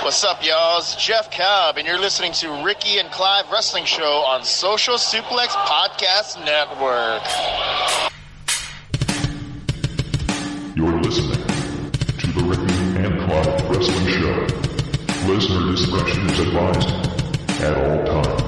What's up, y'all? It's Jeff Cobb, and you're listening to Ricky and Clive Wrestling Show on Social Suplex Podcast Network. You're listening to the Ricky and Clive Wrestling Show. Listener discretion is advised at all times.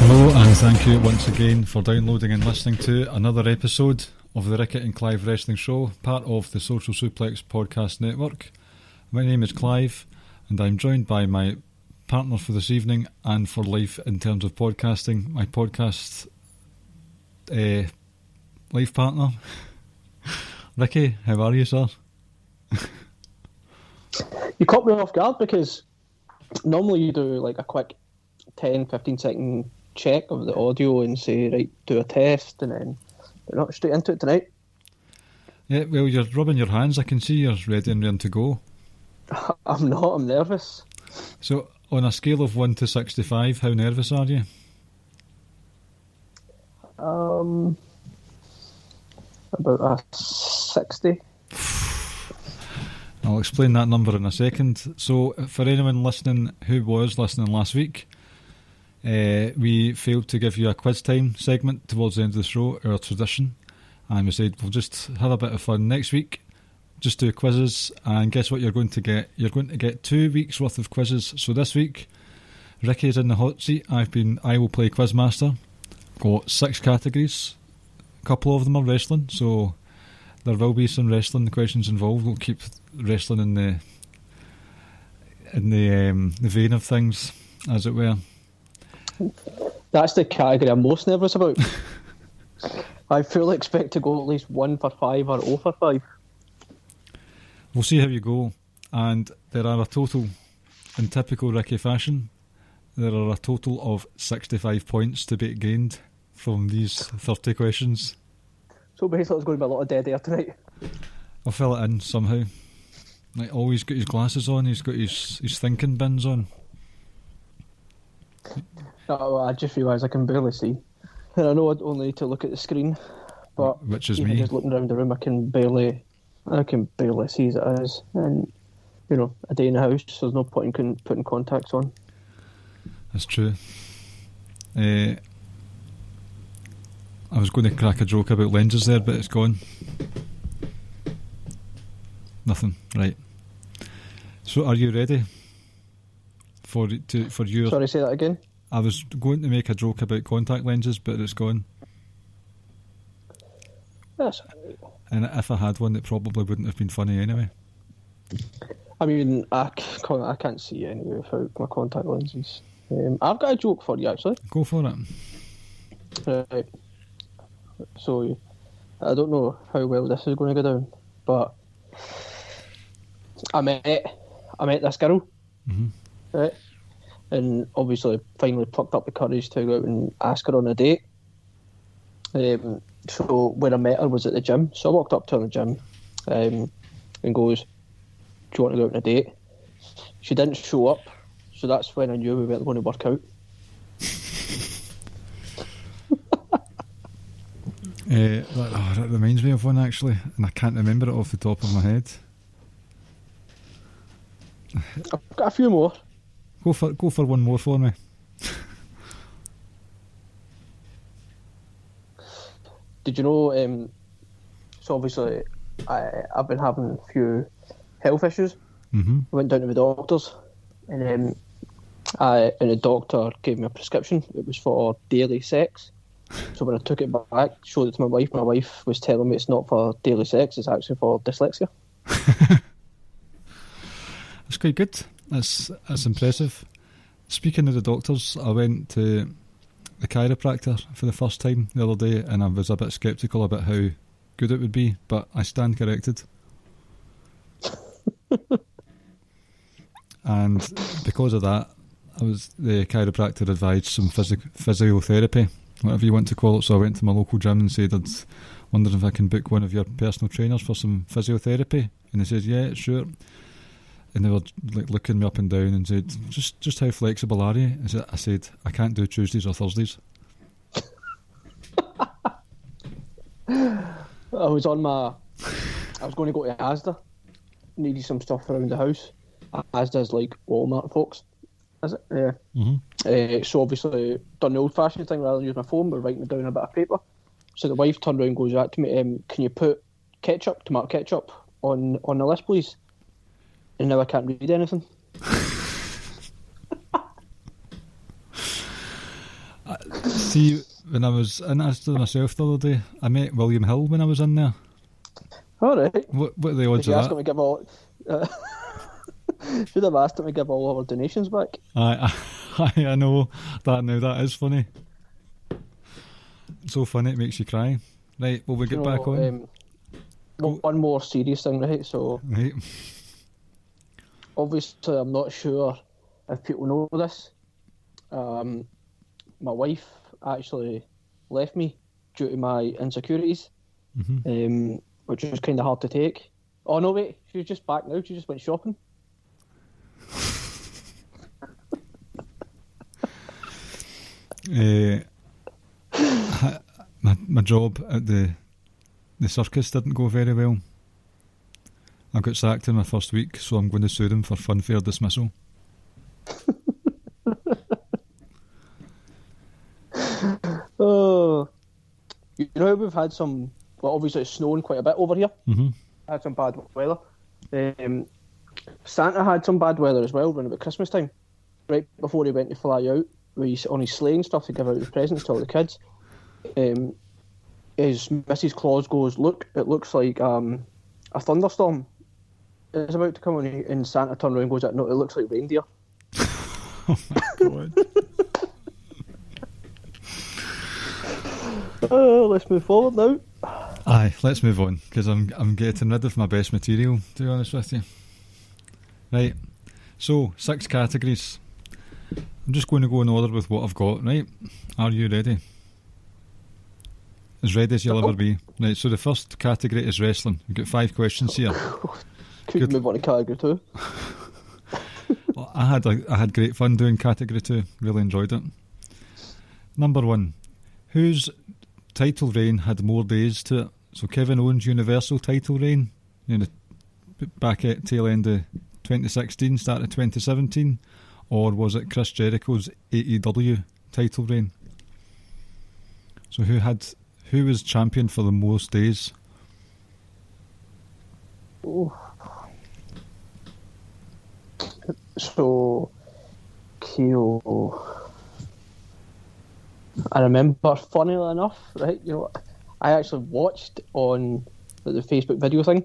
Hello and thank you once again for downloading and listening to another episode of the Ricky and Clive Wrestling Show, part of the Social Suplex Podcast Network. My name is Clive and I'm joined by my partner for this evening and for life in terms of podcasting, my podcast life partner. Ricky, how are you, sir? You caught me off guard because normally you do like a quick 10-15 second check of the audio and say, right, do a test, and then we're not straight into it tonight. Yeah, well, you're rubbing your hands. I can see you're ready and ready to go. I'm not, I'm nervous. So, on a scale of 1 to 65, how nervous are you? About a 60. I'll explain that number in a second. So, for anyone listening who was listening last week, we failed to give you a quiz time segment towards the end of the show, our tradition, and we said we'll just have a bit of fun next week, just do quizzes, and guess what you're going to get? You're going to get 2 weeks worth of quizzes. So this week, Ricky is in the hot seat. I will play Quizmaster. Got 6 categories. A couple of them are wrestling, so there will be some wrestling questions involved. We'll keep wrestling in the vein of things, as it were. That's the category I'm most nervous about. I fully expect to go at least 1 for 5 or 0 for 5. We'll see how you go. And there are a total, in typical Ricky fashion, there are a total of 65 points to be gained from these 30 questions. So basically there's going to be a lot of dead air tonight. I'll fill it in somehow. Like, always got his glasses on, he's got his thinking bins on. Oh, I just realised I can barely see. And I know I only need to look at the screen, but which is even me. just looking around the room, I can barely see as it is. And, you know, a day in the house, so there's no point in putting contacts on. That's true. I was going to crack a joke about lenses there, but it's gone. Nothing. Right. So, are you ready for your? Sorry, say that again. I was going to make a joke about contact lenses, but it's gone. Yes. And if I had one, it probably wouldn't have been funny anyway. I mean, I can't see anyway without my contact lenses. I've got a joke for you, actually. Go for it. Right. So, I don't know how well this is going to go down, but I met this girl, right? And obviously finally plucked up the courage to go out and ask her on a date. So where I met her was at the gym. So I walked up to her in the gym and goes, "Do you want to go out on a date?" She didn't show up, so that's when I knew we weren't going to work out. That reminds me of one actually, and I can't remember it off the top of my head. I've got a few more. Go for one more for me. Did you know? So obviously, I've been having a few health issues. Mm-hmm. I went down to the doctors, and the doctor gave me a prescription. It was for daily sex. So when I took it back, showed it to my wife was telling me it's not for daily sex, it's actually for dyslexia. That's quite good. That's impressive. Speaking of the doctors, I went to the chiropractor for the first time the other day, and I was a bit sceptical about how good it would be, but I stand corrected. And because of that, the chiropractor advised some physiotherapy whatever you want to call it. So I went to my local gym and said I'd wondered if I can book one of your personal trainers for some physiotherapy, and they said, yeah, sure. And they were like looking me up and down and said, just how flexible are you? I said, I can't do Tuesdays or Thursdays. I was going to go to Asda, needed some stuff around the house. Asda's like Walmart, folks, is it? Yeah. Mm-hmm. So obviously done the old-fashioned thing rather than use my phone, but writing it down on a bit of paper. So the wife turned around and goes out to me, can you put tomato ketchup on the list, please? And now I can't read anything. See, when I was in Asda myself the other day, I met William Hill when I was in there. All right. What are the odds of that? Should have asked him to give all our donations back. I know that now. That is funny. So funny it makes you cry. Right, will we get back on? One more serious thing, right? So, right. Obviously, I'm not sure if people know this. My wife actually left me due to my insecurities, which was kind of hard to take. Oh no, wait, she's just back now. She just went shopping. My job at the circus didn't go very well. I got sacked in my first week, so I'm going to sue them for funfair dismissal. Oh, you know how we've had some. Well, obviously it's snowing quite a bit over here. Mm-hmm. Had some bad weather. Santa had some bad weather as well around about Christmas time. Right before he went to fly out, on his sleigh and stuff to give out his presents to all the kids. His Mrs. Claus goes, look, it looks like a thunderstorm is about to come on, and Santa turned around and goes, no, it looks like reindeer. Oh my god. Let's move forward now. Aye, let's move on, because I'm getting rid of my best material, to be honest with you. Right, so 6 categories. I'm just going to go in order with what I've got, right? Are you ready? As ready as you'll ever be. Right, so the first category is wrestling. We've got 5 questions here. Could move on to category 2. Well, I had great fun doing category 2. Really enjoyed it. Number 1. Whose title reign had more days to it? So Kevin Owens' Universal title reign, back at tail end of 2016, start of 2017, or was it Chris Jericho's AEW title reign? So who was champion for the most days? Oh. So KO. I remember, funnily enough, right? You know, I actually watched on the Facebook video thing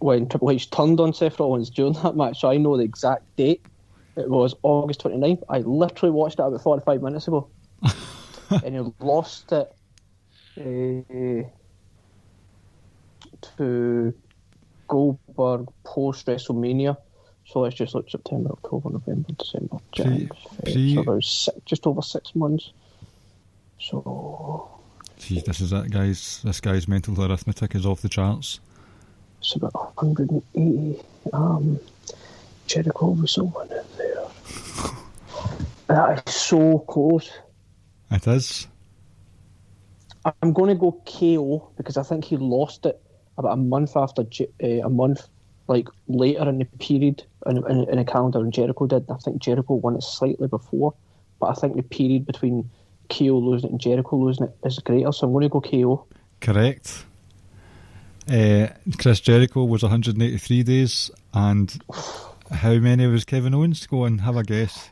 when Triple H turned on Seth Rollins during that match, so I know the exact date. It was August 29th. I literally watched it about 45 minutes ago. And he lost it to Goldberg post WrestleMania. So let's just look: September, October, November, December, January, so about just over 6 months. So, see, this is it, guys. This guy's mental arithmetic is off the charts. It's about 180. Jericho was the one in there. That is so close. It is. I'm going to go KO because I think he lost it about a month after later in the period in a calendar than Jericho did. I think Jericho won it slightly before, but I think the period between KO losing it and Jericho losing it is greater, so I'm going to go KO. Correct. Chris Jericho was 183 days, and how many was Kevin Owens? Go and have a guess.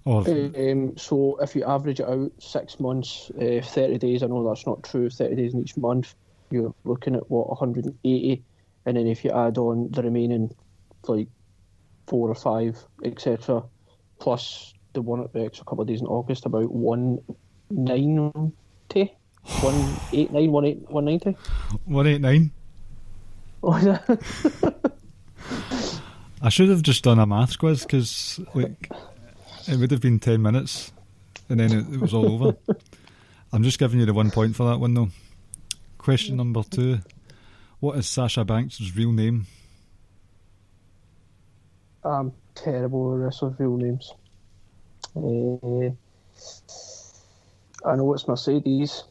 Or so if you average it out, 6 months, 30 days, I know that's not true, 30 days in each month, you're looking at, 180, and then if you add on the remaining, 4 or 5, etc., plus the one extra couple of days in August, about 190? 189, 190? 189. I should have just done a maths quiz, because it would have been 10 minutes. and then it was all over. I'm just giving you the 1 point for that one, though. Question number 2. What is Sasha Banks' real name? I'm terrible with wrestlers' real names. I know it's Mercedes.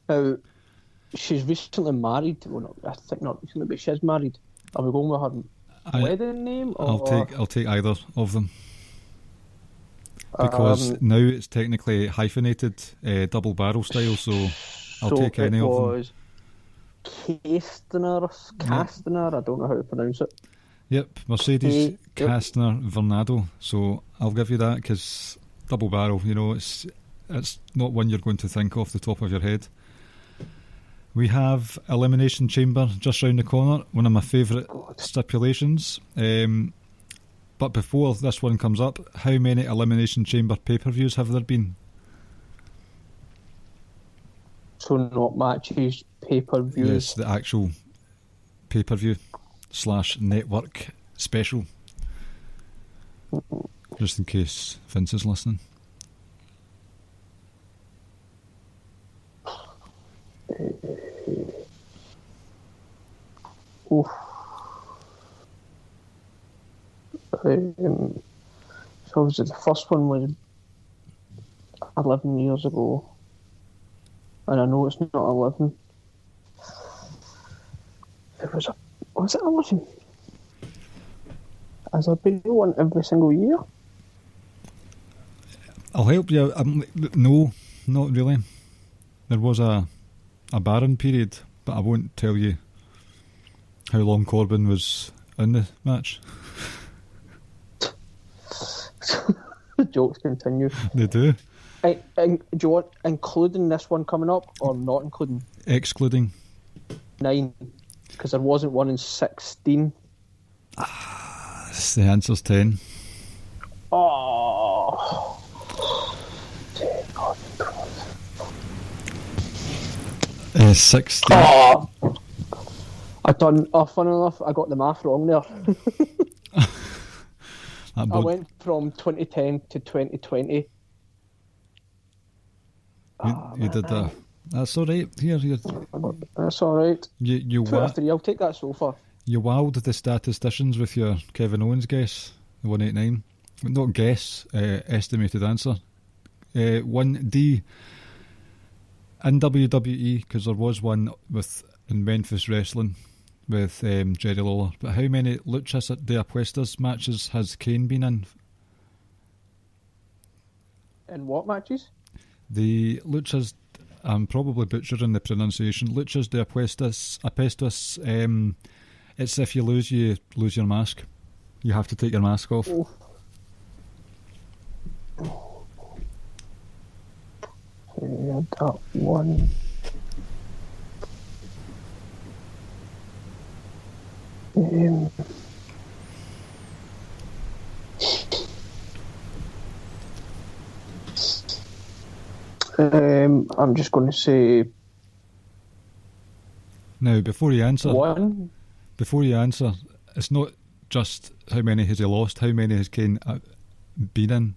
Now, she's recently married. Well, not, I think not recently, but she's married. Are we going with her wedding name? Or? I'll take either of them. Because now it's technically hyphenated, double barrel style, so I'll take any of them. It was Castner, I don't know how to pronounce it. Yep, Mercedes Castner Vernado, so I'll give you that, because double barrel, it's not one you're going to think off the top of your head. We have Elimination Chamber just round the corner, one of my favourite stipulations. But before this one comes up, how many Elimination Chamber pay-per-views have there been? So not matches, pay-per-views? Yes, the actual pay-per-view / network special. Just in case Vince is listening. So obviously the first one was 11 years ago, and I know it's not 11. Was it 11? Has there been one every single year? I'll help you. No, not really. There was a barren period, but I won't tell you how long Corbin was in the match. The jokes continue. They do. Do you want including this one coming up or not including? Excluding. 9. Because there wasn't one in 16. The answer's 10. Oh. 16. Oh. Fun enough, I got the math wrong there. I went from 2010 to 2020. You did that. That's all right. Here. That's all right. You 2 out of 3. I'll take that so far. You wowed the statisticians with your Kevin Owens guess, the 189. Not guess, estimated answer. 1D. In WWE, because there was one in Memphis Wrestling with Jerry Lawler. But how many Luchas de Apuestas matches has Kane been in? In what matches? The Luchas, I'm probably butchering the pronunciation. Luchas de Apuestas. It's if you lose your mask. You have to take your mask off. Oh. That one. I'm just going to say. Now, before you answer, 1. Before you answer, it's not just how many has he lost. How many has Kane been in?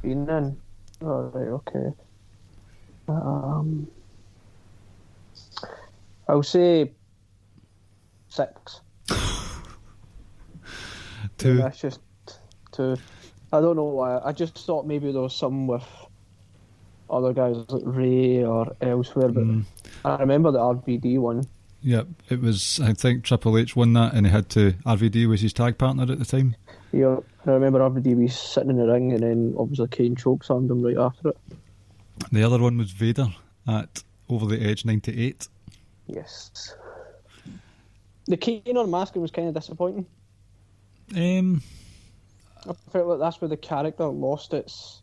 Been in. Oh, right. Okay. I'll say 6. 2. That's just 2. I don't know why. I just thought maybe there was some with other guys like Ray or elsewhere, but I remember the RVD one. Yeah, it was, I think Triple H won that, and he had to, RVD was his tag partner at the time. Yeah, I remember RVD was sitting in the ring, and then obviously Kane chokeslammed him right after it. The other one was Vader at Over the Edge 98. Yes. The Kane unmasking was kind of disappointing. I felt like that's where the character lost its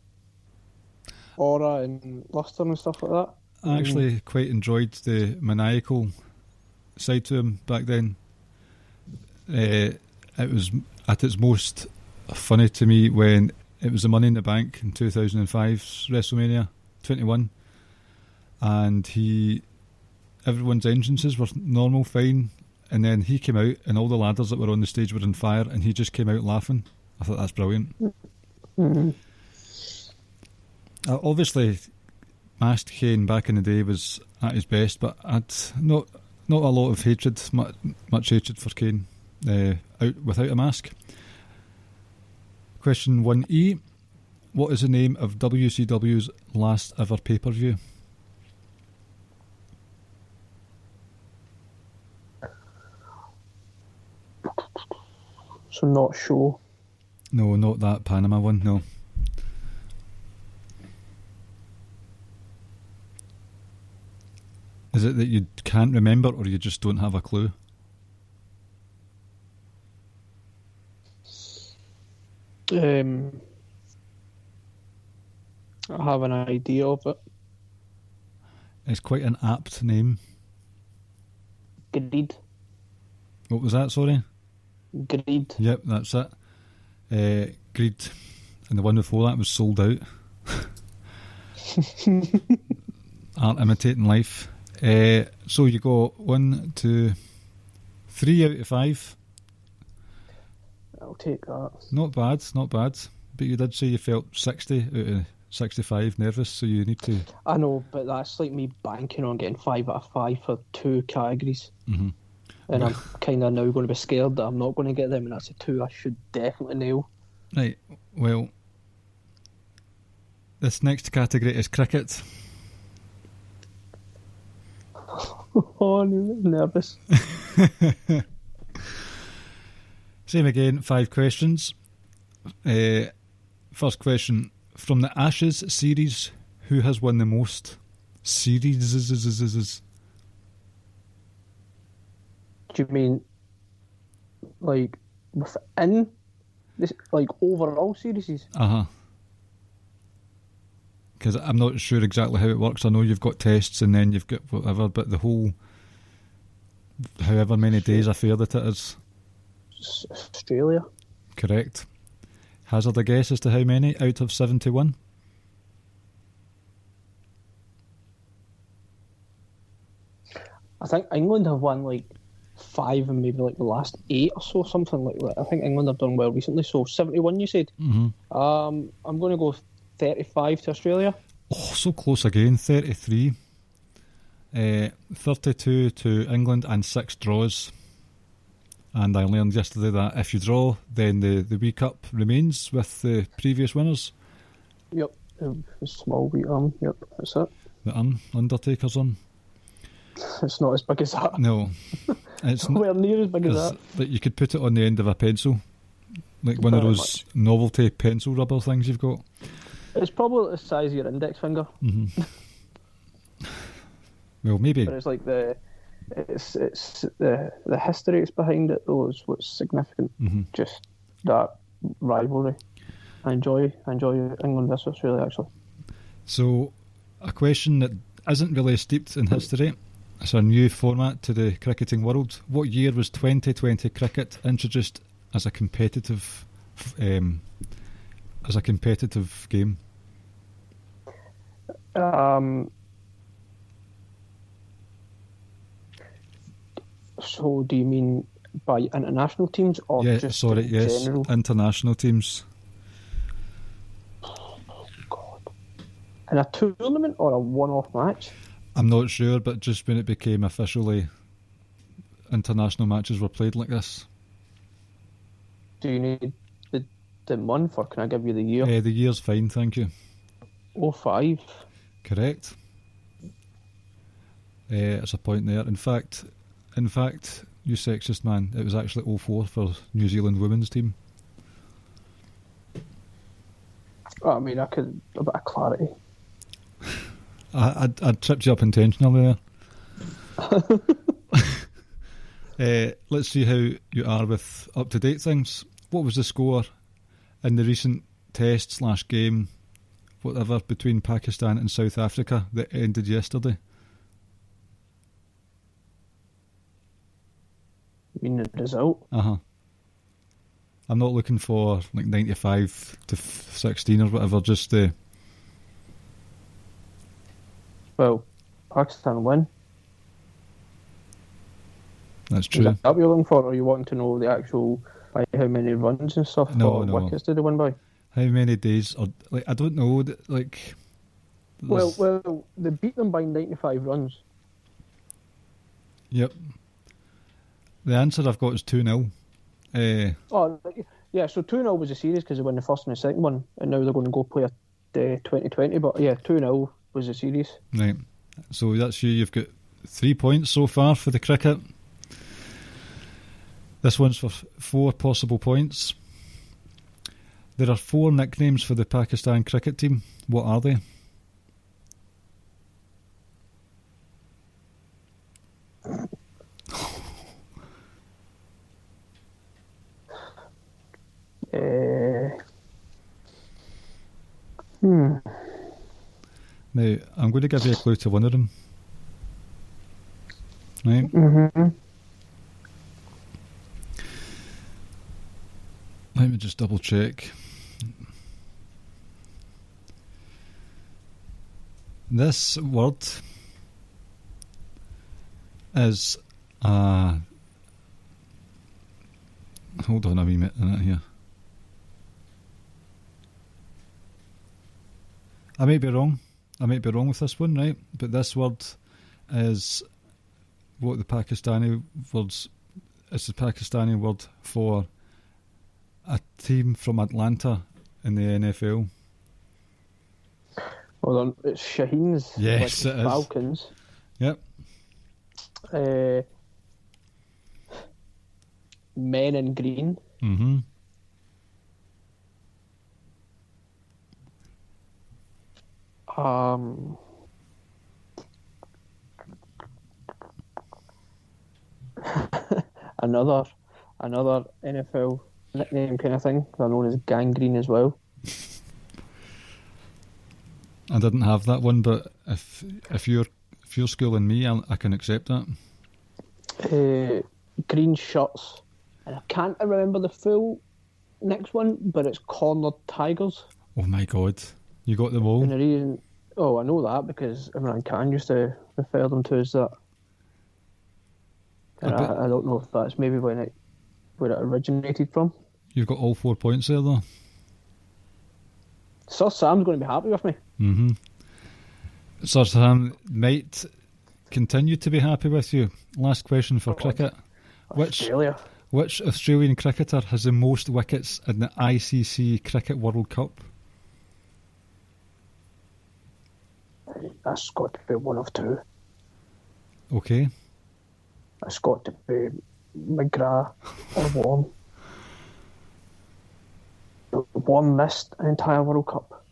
aura and luster and stuff like that. I actually quite enjoyed the maniacal side to him back then. It was at its most funny to me when it was the Money in the Bank in 2005's WrestleMania 21, and everyone's entrances were normal, fine, and then he came out and all the ladders that were on the stage were on fire, and he just came out laughing. I thought that's brilliant. Mm-hmm. Obviously, masked Kane back in the day was at his best, but I'd not a lot of hatred, much hatred for Kane out without a mask. Question 1E. What is the name of WCW's last ever pay-per-view? So not sure. No, not that Panama one, no. Is it that you can't remember or you just don't have a clue? I have an idea of it. It's quite an apt name. Greed. What was that, sorry? Greed. Yep, that's it. Greed. And the one before that was Sold Out. Art imitating life. So you got 1, 2, 3 out of 5. I'll take that. Not bad, not bad. But you did say you felt 60 out of 65 nervous, so you need to... I know, but that's like me banking on getting 5 out of 5 for 2 categories. Mm-hmm. And I'm kind of now going to be scared that I'm not going to get them, and that's a 2 I should definitely nail. Right, well, this next category is cricket. Oh, I'm nervous. Same again, 5 questions. First question, from the Ashes series, who has won the most series? Do you mean like within this, like overall series? Uh-huh. Because I'm not sure exactly how it works. I know you've got tests and then you've got whatever, but the whole, however many days affair that it is. Australia. Correct. Hazard a guess as to how many out of 71? I think England have won like 5 and maybe like the last 8 or so, something like that. I think England have done well recently. So 71, you said. Mm-hmm. I'm going to go 35 to Australia. Oh, so close again. 33. 32 to England and 6 draws. And I learned yesterday that if you draw, then the Wee Cup remains with the previous winners. Yep. A small wee arm. Yep, that's it. The Undertaker's on. It's not as big as that. No. It's nowhere near as big as that. Like you could put it on the end of a pencil. Like one of those novelty pencil rubber things you've got. It's probably the size of your index finger. Mm-hmm. Well, maybe. But it's like the history it's behind it though is what's significant. Mm-hmm. Just that rivalry. I enjoy England versus Australia actually. So, a question that isn't really steeped in history. It's a new format to the cricketing world. What year was 2020 cricket introduced as a competitive game? So do you mean by international teams or just general? International teams. Oh God! In a tournament or a one-off match? I'm not sure, but just when it became officially international matches were played like this. Do you need the month or can I give you the year? The year's fine, thank you. 05. Correct. It's a point there. In fact, you sexist man, it was actually 04 for New Zealand women's team. I mean, I could a bit of clarity. I tripped you up intentionally there. Let's see how you are with up-to-date things. What was the score in the recent test/game, whatever, between Pakistan and South Africa that ended yesterday? You mean the result? Uh-huh. I'm not looking for like 95 to 16 or whatever, just the... Well, Pakistan win. That's true. Is that what you're looking for, or you want to know the actual, by how many runs and stuff, No. wickets did they win by? How many days, or like I don't know, like Well, they beat them by 95 runs. Yep. The answer I've got is 2-0. Yeah, so 2-0 was the series because they won the first and the second one, and now they're going to go play a 2020. But yeah, 2-0 was the series. Right. So that's you. You've got 3 points so far for the cricket. This one's for 4 possible points. There are 4 nicknames for the Pakistan cricket team. What are they? Now, I'm going to give you a clue to one of them. Right? Mm-hmm. Let me just double check. This word is hold on a wee minute here. I might be wrong with this one, right? But this word is what the Pakistani words. It's the Pakistani word for a team from Atlanta in the NFL. Hold on, it's Shaheen's. Yes, it is. Falcons. Yep. Men in green. Mm-hmm. Another NFL nickname kind of thing. They're known as Gangrene as well. I didn't have that one, but if you're schooling me, I can accept that. Green shirts, and I can't remember the full next one, but it's Cornered Tigers. Oh my God, you got them all. And the reason, I know that because Imran Khan used to refer them to as that. And I don't know if that's maybe where it originated from. You've got all 4 points there, though. Sir Sam's going to be happy with me. Mm-hmm. Sir Sam might continue to be happy with you. Last question for cricket. Australia. Which Australian cricketer has the most wickets in the ICC Cricket World Cup? That's got to be one of two. Okay. It's got to be McGrath or Warren. Warren missed an entire World Cup.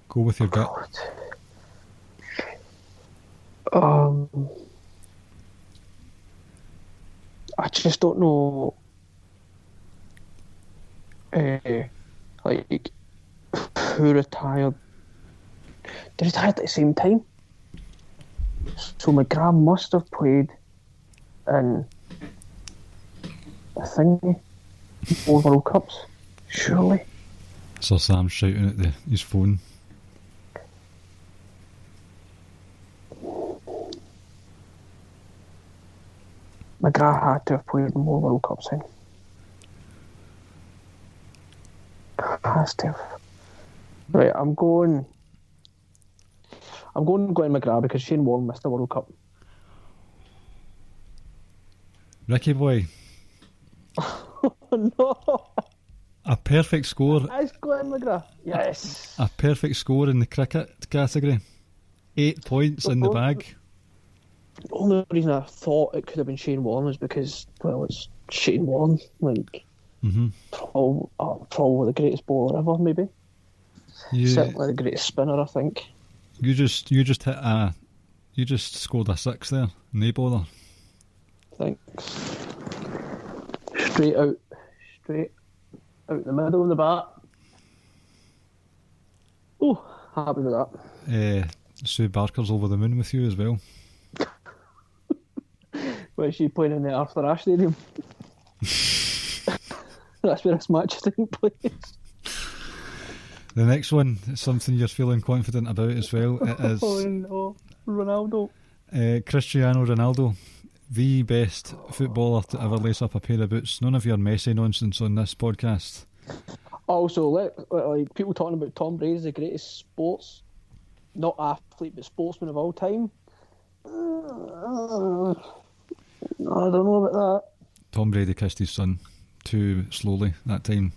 Go with your gut. I just don't know. Who retired? They retired at the same time. So McGrath must have played in a thingy, 4 World Cups, surely. Sir Sam's shouting at his phone. McGrath had to have played in more World Cups in. Has to have. Right, I'm going Glenn McGrath because Shane Warne missed the World Cup. Ricky boy. No. A perfect score. It's Glenn McGrath. Yes. A perfect score in the cricket category. 8 points in the bag. The only reason I thought it could have been Shane Warne is because, it's Shane Warne. Probably the greatest bowler ever, maybe. Certainly the greatest spinner, I think. You just hit you just scored a 6 there, no bother. Thanks. Straight out the middle of the bat. Oh, happy with that. Sue Barker's over the moon with you as well. Where is she playing in the Arthur Ashe Stadium? That's where this match is taking place. The next one is something you're feeling confident about as well. It is oh no, Ronaldo. Cristiano Ronaldo. the best footballer to ever lace up a pair of boots. None of your messy nonsense on this podcast. Also, like people talking about Tom Brady as the greatest not athlete, but sportsman of all time. I don't know about that. Tom Brady kissed his son too slowly that time.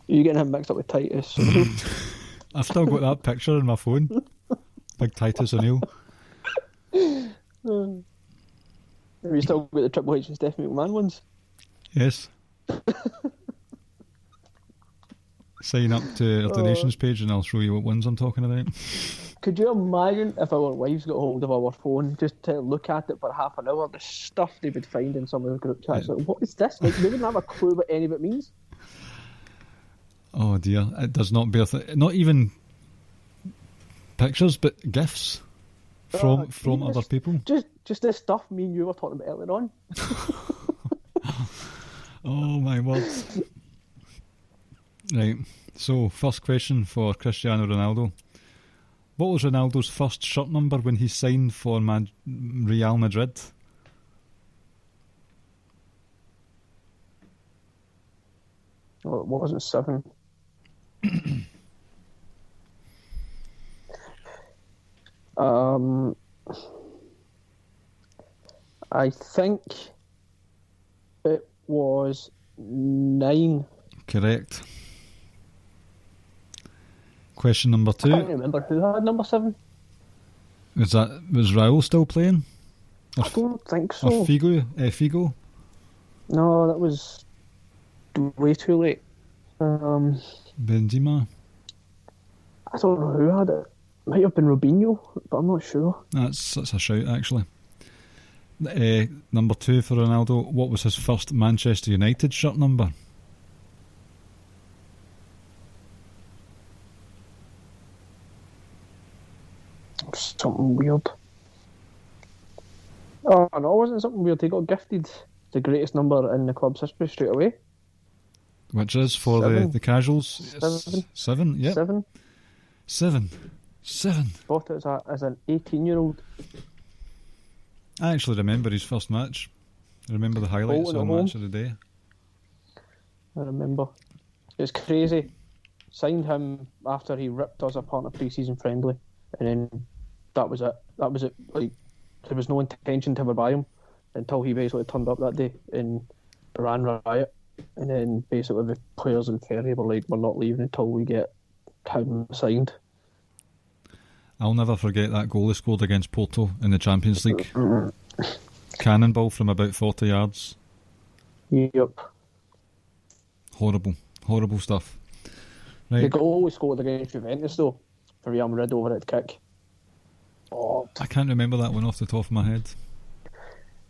You getting him mixed up with Titus? I've still got that picture on my phone. Big Titus O'Neill. Have you still got the Triple H and Stephanie McMahon ones? Yes. Sign up to our donations page and I'll show you what ones I'm talking about. Could you imagine if our wives got hold of our phone just to look at it for half an hour, the stuff they would find in some of the group chats? Like, what is this? Like, they wouldn't have a clue what any of it means. Oh dear, it does not bear... not even pictures, but GIFs from other people. Just this stuff me and you were talking about earlier on. Oh my word. Right, so first question for Cristiano Ronaldo. What was Ronaldo's first shirt number when he signed for Real Madrid? Well, it wasn't 7. I think it was 9. Correct. Question number 2. I can't remember who had number 7. Was Raul still playing? I don't think so. Or Figo? No, that was way too late. Benzema? I don't know who had it. Might have been Robinho, but I'm not sure. That's a shout, actually. Number 2 for Ronaldo. What was his first Manchester United shirt number? Something weird. Oh no, it wasn't something weird. He got gifted the greatest number in the club's history straight away. Which is for 7. the casuals? 7, yep. 7. 7. Bought it as an 18-year-old. I actually remember his first match. I remember the highlights of Match of the Day. I remember. It's crazy. Signed him after he ripped us apart in a pre-season friendly, and then that was it. Like, there was no intention to ever buy him until he basically turned up that day and ran riot. And then basically the players in Ferry were like, we're not leaving until we get him signed. I'll never forget that goal he scored against Porto in the Champions League. Cannonball from about 40 yards. Yep. Horrible stuff. Right. The goal we scored against Juventus though, for Real Madrid overhead kick. Oh, I can't remember that one off the top of my head.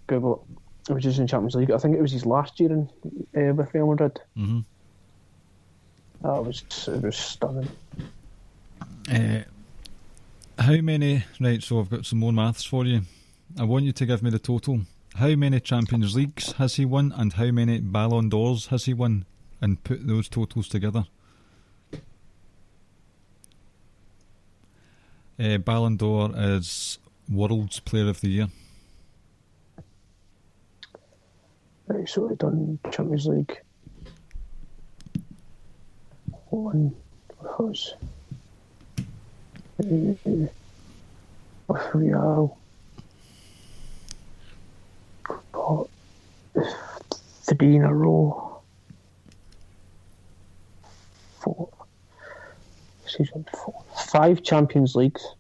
Google it. It was just in Champions League. I think it was his last year with Real Madrid. Mm-hmm. It was stunning. How many... Right, so I've got some more maths for you. I want you to give me the total. How many Champions Leagues has he won and how many Ballon d'Ors has he won? And put those totals together. Ballon d'Or is World's Player of the Year. Right, so we've done Champions League. One was with Real. Got 3 in a row. 4. Season 4. 5 Champions Leagues.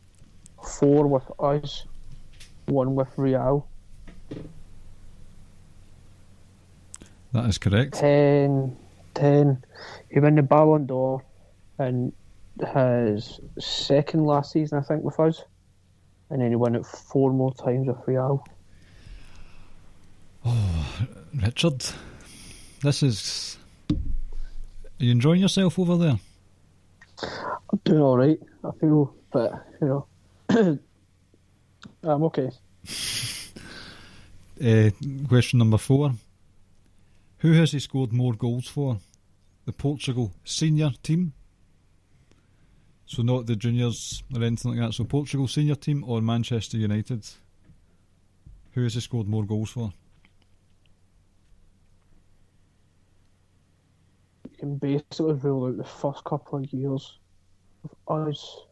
4 with us. 1 with Real. That is correct. 10. He won the Ballon d'Or in his second last season, I think, with us. And then he won it 4 more times with Real. Oh, Richard, this is... Are you enjoying yourself over there? I'm doing alright, I feel, but, you know, I'm okay. Question number 4. Who has he scored more goals for? The Portugal senior team? So not the juniors or anything like that. So Portugal senior team or Manchester United? Who has he scored more goals for? You can basically rule out the first couple of years of us,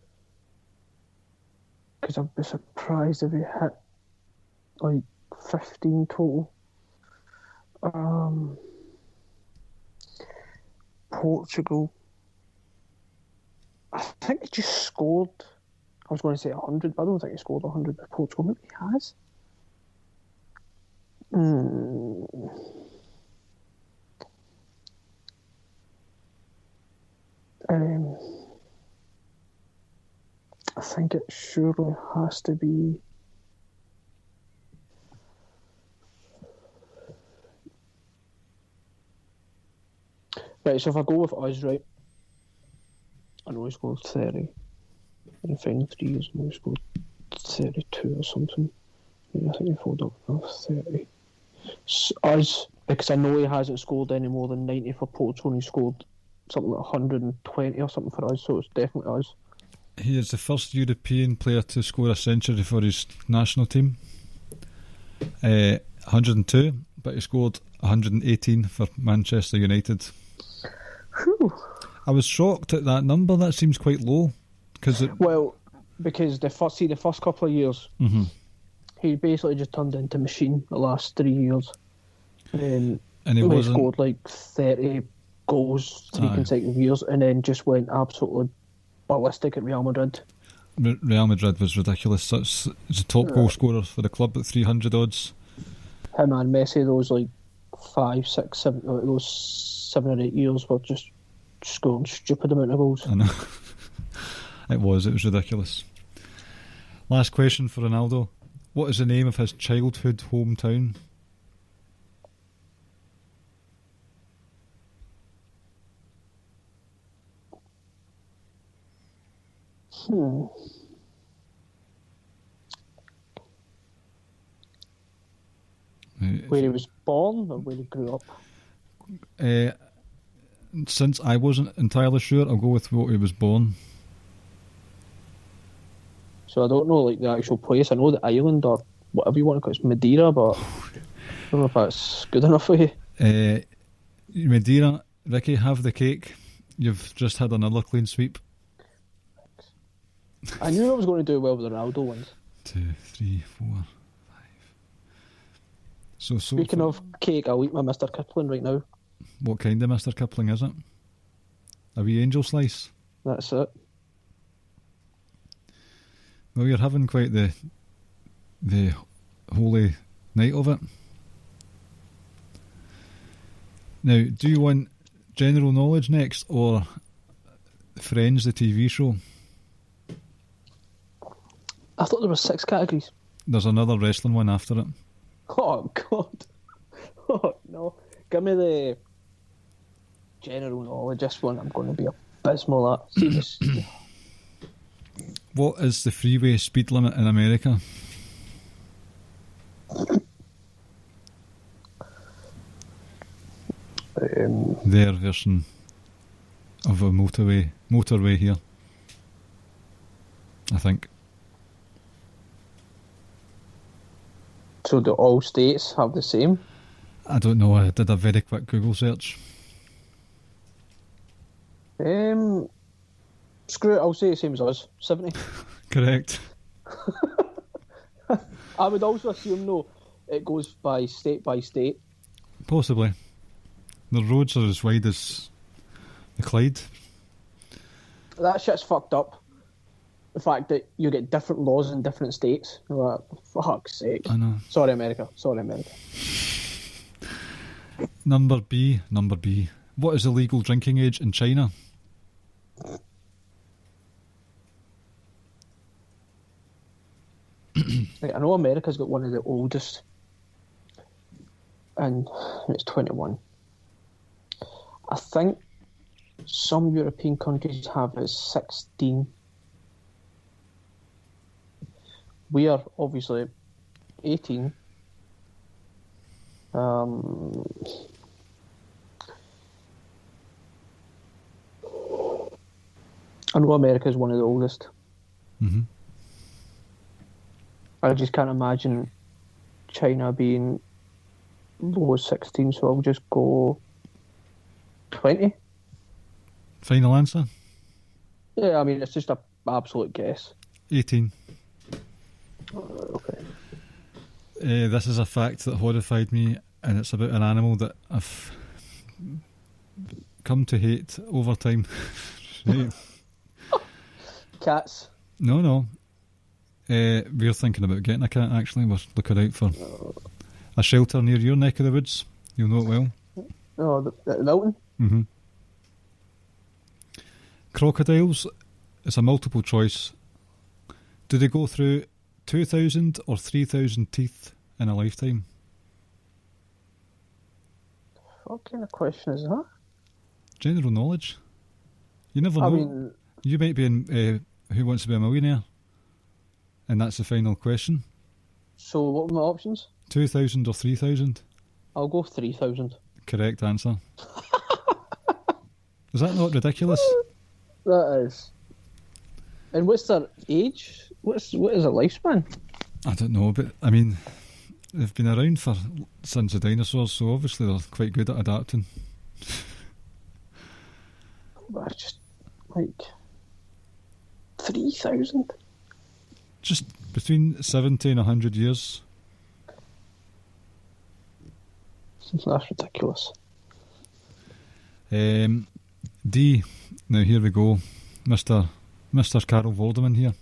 because I'd be surprised if he hit like 15 total. Portugal, I think he just scored. I was going to say 100, but I don't think he scored 100 with Portugal. Maybe he has. I think it surely has to be. Right, so if I go with us, right, I know he scored 30 in the final 3 years. I know he scored 32 or something. Yeah, I think he followed up with 30. Us, because I know he hasn't scored any more than 90 for Portugal, and he scored something like 120 or something for us, so it's definitely us. He is the first European player to score a century for his national team. 102, but he scored 118 for Manchester United. Whew. I was shocked at that number. That seems quite low. Because the first couple of years, he basically just turned into a machine the last 3 years. And he scored like 30 goals 3 consecutive years, and then just went absolutely ballistic at Real Madrid. Real Madrid was ridiculous. He's a top goal scorer for the club at 300 odds. Him and Messi, those like 5, 6, 7, those 7 or 8 years were just scoring stupid amount of goals. I know. It was ridiculous. Last question for Ronaldo. What is the name of his childhood hometown? Where he was born or where he grew up? Since I wasn't entirely sure, I'll go with where he was born. So I don't know like the actual place. I know the island or whatever you want to call it. It's Madeira, but I don't know if that's good enough for you. Madeira, Ricky, have the cake. You've just had another clean sweep. I knew I was going to do well with the Ronaldo ones. 2, 3, 4, 5. So speaking of cake, I'll eat my Mr. Kipling right now. What kind of Mr. Kipling is it? A wee angel slice? That's it. Well, you're having quite the holy night of it. Now, do you want general knowledge next, or Friends, the TV show? I thought there were 6 categories. There's another wrestling one after it. Oh, God. Oh, no. Give me the general knowledge. This one I'm going to be abysmal at. See this. What is the freeway speed limit in America? Their version of a motorway here, I think. So do all states have the same? I don't know. I did a very quick Google search. Screw it, I'll say the same as us. 70. Correct. I would also assume, though, it goes by state. Possibly. The roads are as wide as the Clyde. That shit's fucked up. The fact that you get different laws in different states. Like, fuck's sake. I know. Sorry, America. Number B. What is the legal drinking age in China? I know America's got one of the oldest, and it's 21. I think some European countries have it 16. We are obviously 18. I know America is one of the oldest. Mm-hmm. I just can't imagine China being low as 16, so I'll just go 20. Final answer? Yeah, I mean, it's just an absolute guess. 18. Okay. This is a fact that horrified me, and it's about an animal that I've come to hate over time. Right. Cats. No. We're thinking about getting a cat, actually. We're looking out for a shelter near your neck of the woods. You'll know it well. Oh, the mountain? Mm-hmm. Crocodiles, it's a multiple choice. Do they go through 2,000 or 3,000 teeth in a lifetime? What kind of question is that? General knowledge. You never know. I mean, you might be in Who Wants to Be a Millionaire, and that's the final question. so what are my options? 2,000 or 3,000? I'll go 3,000. Correct answer. Is that not ridiculous? That is. And what's their age? What is a lifespan? I don't know, but I mean, they've been around since the dinosaurs, so obviously they're quite good at adapting. But just like 3,000. Just between 70 and 100 years. That's ridiculous. D. Now here we go, Mr. Carol Vorderman here.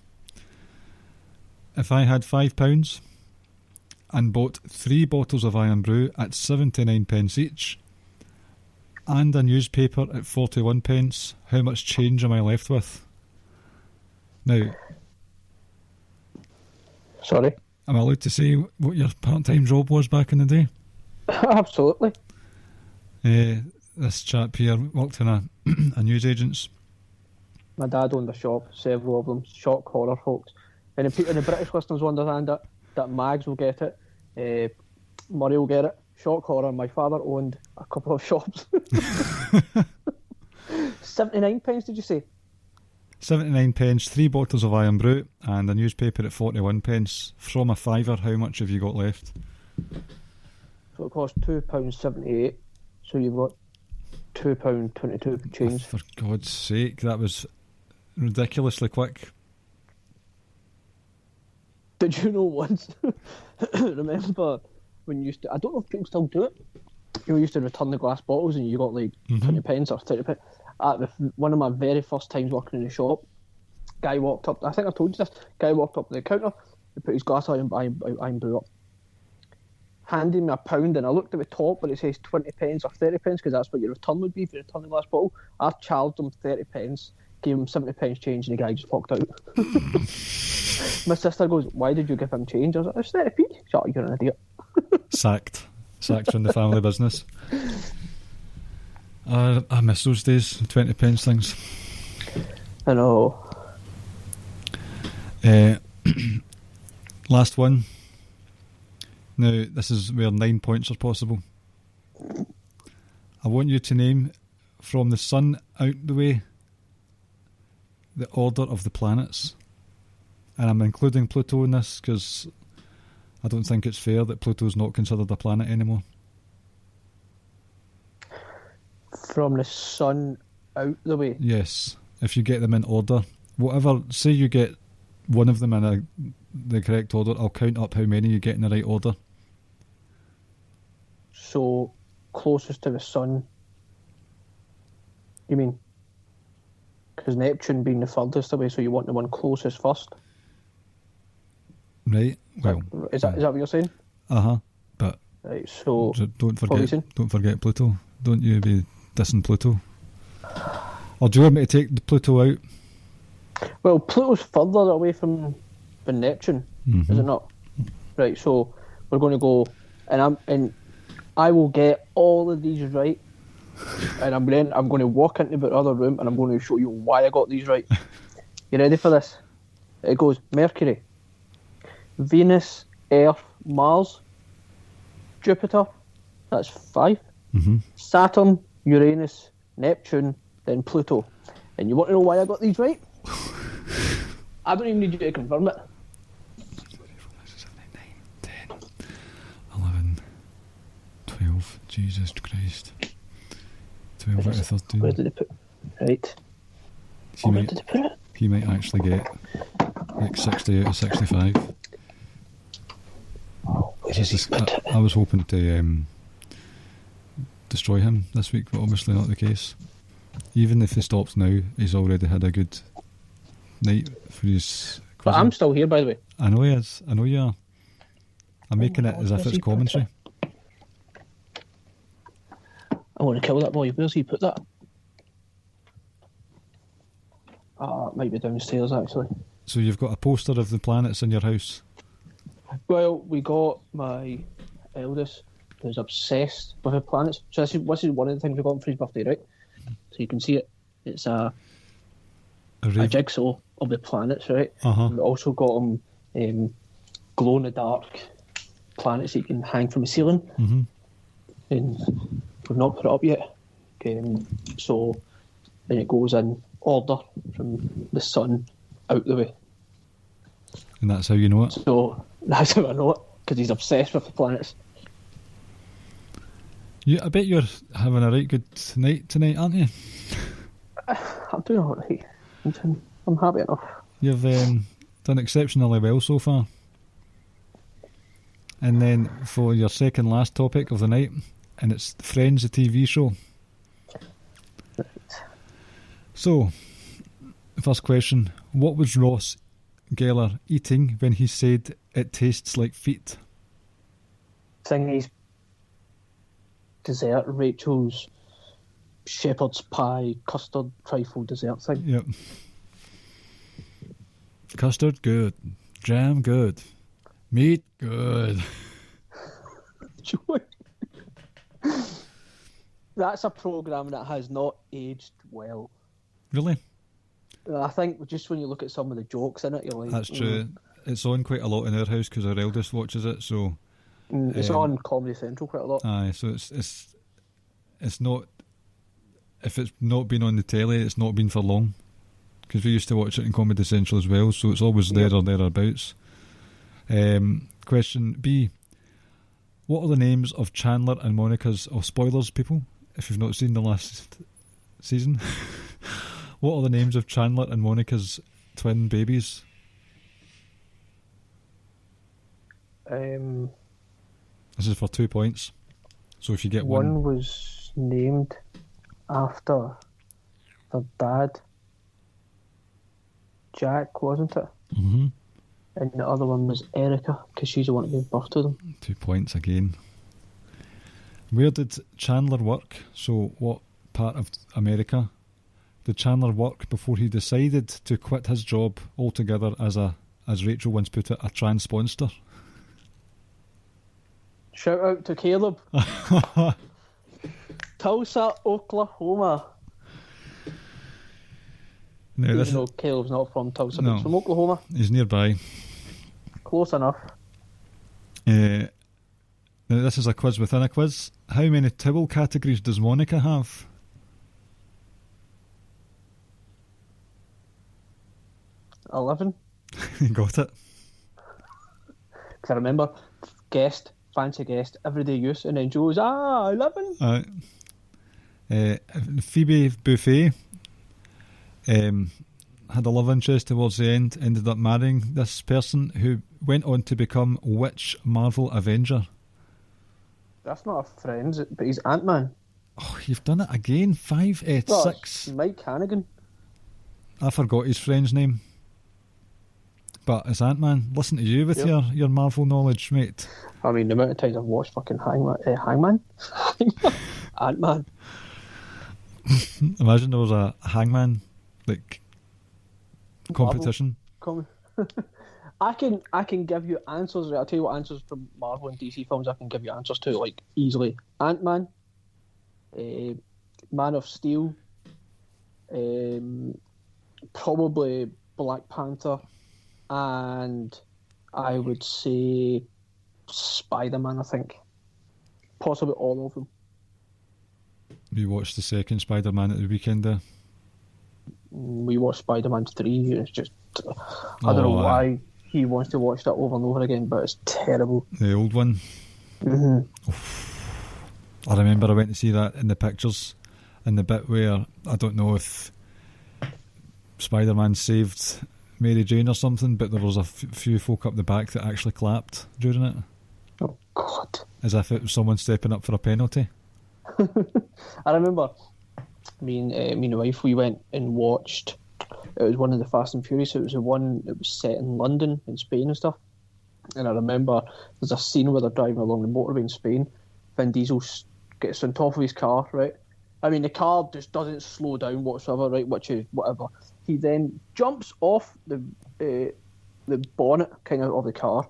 If I had £5 and bought 3 bottles of Iron Brew at 79 pence each, and a newspaper at 41 pence, how much change am I left with? Now, Sorry? am I allowed to say what your part-time job was back in the day? Absolutely. This chap here worked in a newsagent's. My dad owned a shop, several of them, shock horror folks. And the British listeners will understand that Mags will get it, Murray will get it. Shock horror, my father owned a couple of shops. 79 pence, did you say? 79 pence, 3 bottles of Iron Brew, and a newspaper at 41 pence. From a fiver, how much have you got left? So it cost £2.78. So you've got £2.22 change. For God's sake, that was ridiculously quick. Did you know once? Remember when you used to? I don't know if people still do it. You used to return the glass bottles and you got like 20 pence or 30 pence. One of my very first times working in the shop, guy walked up. I think I told you this. Guy walked up to the counter. He put his glass iron brew up. Handed me £1, and I looked at the top where it says 20 pence or 30 pence because that's what your return would be if you return the glass bottle. I charged him 30 pence, gave him 70 pence change, and the guy just walked out. My sister goes, "Why did you give him change?" I was like, "It's 30p." Shut up, you're an idiot. Sacked from the family business. I miss those days, 20 pence things. I know. Last one. Now, this is where 9 points are possible. I want you to name, from the sun out the way, the order of the planets. And I'm including Pluto in this because I don't think it's fair that Pluto's not considered a planet anymore. From the sun out the way. Yes, if you get them in order. Whatever, say you get one of them in the correct order, I'll count up how many you get in the right order. So, closest to the sun, you mean? Because Neptune being the furthest away, so you want the one closest first. Right. Well, is that what you're saying? But right. So don't forget Pluto. Don't you be dissing Pluto. Or do you want me to take the Pluto out? Well, Pluto's further away from Neptune, is it not? Right. So we're going to go, and I will get all of these right, and I'm going to walk into the other room, and I'm going to show you why I got these right. You ready for this? It goes Mercury, Venus, Earth, Mars, Jupiter, that's 5. Saturn, Uranus, Neptune, then Pluto. And you want to know why I got these right? I don't even need you to confirm it. 12. Jesus Christ. 12 out of 13. Where did they put? Right. Where did they put it? He might actually get like 60 out of 65. Where did he put it? I was hoping to destroy him this week, but obviously not the case. Even if he stops now, he's already had a good night for his quizzing. But I'm still here, by the way. I know he is. I know you are. I'm making it as if it's commentary. I want to kill that boy. Where's he put that? It might be downstairs, actually. So you've got a poster of the planets in your house? Well, we got my eldest, who's obsessed with the planets. So this is one of the things we got him for his birthday, right? So you can see it. It's a jigsaw of the planets, right? Uh-huh. We also got him glow-in-the-dark planets that you can hang from the ceiling. Mm-hmm. And we've not put it up yet. So then it goes in order from the sun out the way. And that's how you know it? So that's how I know it, because he's obsessed with the planets. I bet you're having a right good night tonight, aren't you? I'm doing alright. I'm happy enough. You've done exceptionally well so far. And then for your second last topic of the night, and it's Friends, the TV show. Right. So, first question, what was Ross Geller eating when he said it tastes like feet? Thingy's dessert, Rachel's shepherd's pie, custard, trifle dessert thing. Yep. Custard, good. Jam, good. Meat, good. That's a programme that has not aged well. Really? I think just when you look at some of the jokes in it, you're like... That's true. It's on quite a lot in our house because our eldest watches it, so... It's on Comedy Central quite a lot. Aye, so it's not... If it's not been on the telly, it's not been for long. Because we used to watch it in Comedy Central as well, so it's always there or thereabouts. Question B. What are the names of Chandler and Monica's... Oh, spoilers, people, if you've not seen the last season. What are the names of Chandler and Monica's twin babies? This is for 2 points. So if you get one... One was named after their dad, Jack, wasn't it? Mm-hmm. And the other one was Erica, because she's the one who gave birth to them. 2 points again. Where did Chandler work? So what part of America did Chandler work before he decided to quit his job altogether as Rachel once put it, a transponster? Shout out to Caleb. Tulsa, Oklahoma. No, Caleb's not from Tulsa, but he's from Oklahoma. He's nearby. Close enough. Now this is a quiz within a quiz. How many towel categories does Monica have? 11. Got it. Because I remember guest, fancy guest, everyday use, and then Joe's 11. Phoebe Buffet had a love interest towards the end, ended up marrying this person who went on to become which Marvel Avenger? That's not a friend, but he's Ant-Man. Oh, you've done it again. 5 out of 6. Mike Hannigan. I forgot his friend's name. But it's Ant-Man. Listen to you with your Marvel knowledge, mate. I mean, the amount of times I've watched fucking Hangman. Ant-Man. Imagine there was a Hangman competition. I can give you answers. I'll tell you what answers from Marvel and DC films I can give you answers to easily. Ant-Man, Man of Steel, probably Black Panther, and I would say Spider-Man, I think. Possibly all of them. We watched the second Spider-Man at the weekend there. We watched Spider-Man 3. It's just... I don't know why he wants to watch that over and over again, but it's terrible. The old one? Mm-hmm. I remember I went to see that in the pictures, in the bit where, I don't know if Spider-Man saved Mary Jane or something, but there was a few folk up the back that actually clapped during it. Oh, God. As if it was someone stepping up for a penalty. I remember me and my wife, we went and watched, it was one of the Fast and Furious, it was the one that was set in London, in Spain and stuff. And I remember there's a scene where they're driving along the motorway in Spain. Vin Diesel gets on top of his car, right? I mean, the car just doesn't slow down whatsoever, right? Which is whatever. He then jumps off the bonnet kind of the car,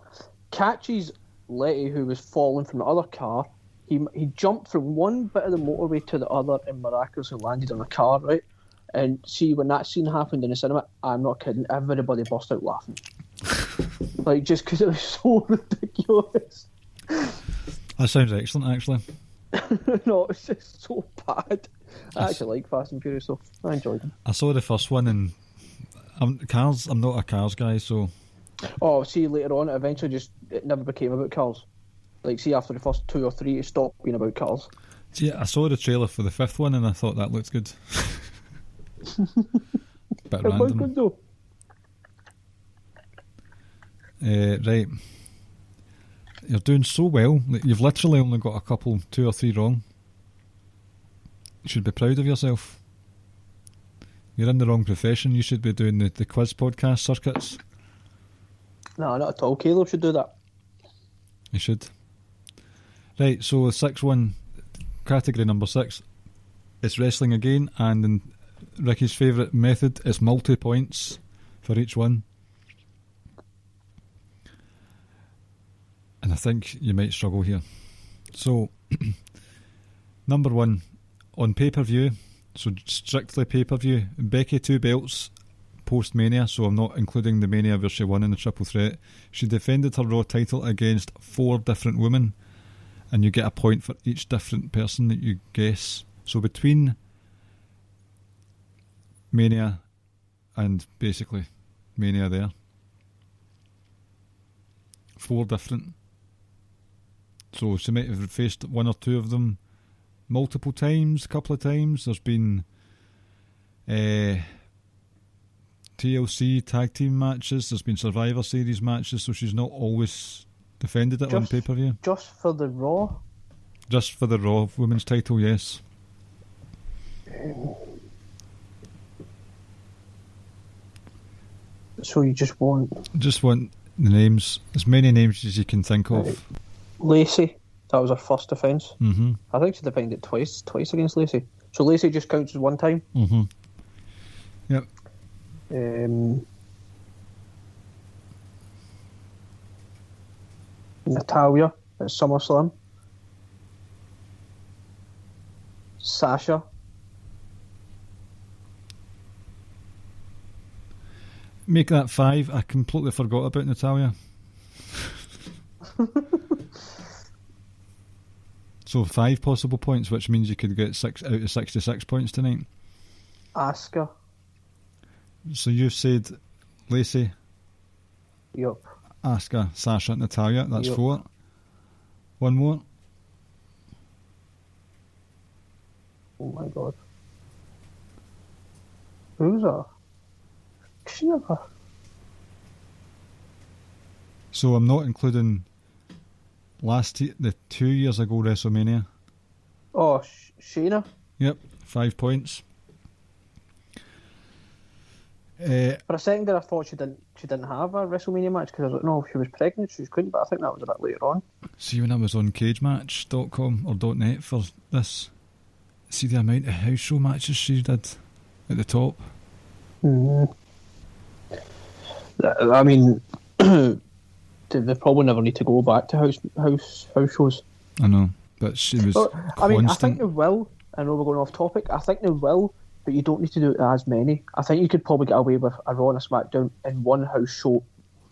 catches Letty, who was falling from the other car. He jumped from one bit of the motorway to the other and miraculously landed on a car, right? And see, when that scene happened in the cinema, I'm not kidding, everybody burst out laughing. Like, just because it was so ridiculous. That sounds excellent, actually. No, it's just so bad. I actually like Fast and Furious, so I enjoyed them. I saw the first one, and I'm not a Cars guy, so... Oh, see, later on, it never became about cars. Like, see, after the first 2 or 3, it stopped being about cars. See, I saw the trailer for the 5th one, and I thought that looked good. Bit It was random. good, though. Right. You're doing so well. You've literally only got a couple, 2 or 3 wrong. You should be proud of yourself. You're in the wrong profession. You should be doing the quiz podcast circuits. No, not at all. Caleb should do that. You should. Right, so the 6th one, category number 6, it's wrestling again, and in Ricky's favourite method, it's multi-points for each one. And I think you might struggle here. So, number 1, on pay-per-view, so strictly pay-per-view, Becky 2 belts post-Mania, so I'm not including the Mania where she won in the Triple Threat. She defended her Raw title against 4 different women, and you get a point for each different person that you guess. So between Mania and basically Mania there, 4 different. So she might have faced 1 or 2 of them multiple times, a couple of times. There's been TLC tag team matches, there's been Survivor Series matches, so she's not always defended it on pay-per-view. Just for the Raw? Just for the Raw women's title, yes. So you just want... Just want the names, as many names as you can think of. Lacey, that was her first defence. Mm-hmm. I think she defended it twice against Lacey. So Lacey just counts as one time. Mm-hmm. Yep. Natalia at SummerSlam. Sasha. Make that 5. I completely forgot about Natalia. So 5 possible points, which means you could get 6 out of 66 points tonight. Asuka. So you've said Lacey, Yep. Asuka, Sasha, Natalia. That's Yep. 4. One more. Oh my god. Who's that? She never... So I'm not including the 2 years ago WrestleMania. Oh, Shayna. Yep, 5 points. For a second there, I thought she didn't have a WrestleMania match because I don't know if she was pregnant, she couldn't, but I think that was a bit later on. See, when I was on cagematch.com or .net for this, see the amount of house show matches she did at the top. I mean, they probably never need to go back to house shows. I know, but she was constant. I mean, I think they will. I know we're going off topic. I think they will, but you don't need to do as many. I think you could probably get away with a Raw and a SmackDown in one house show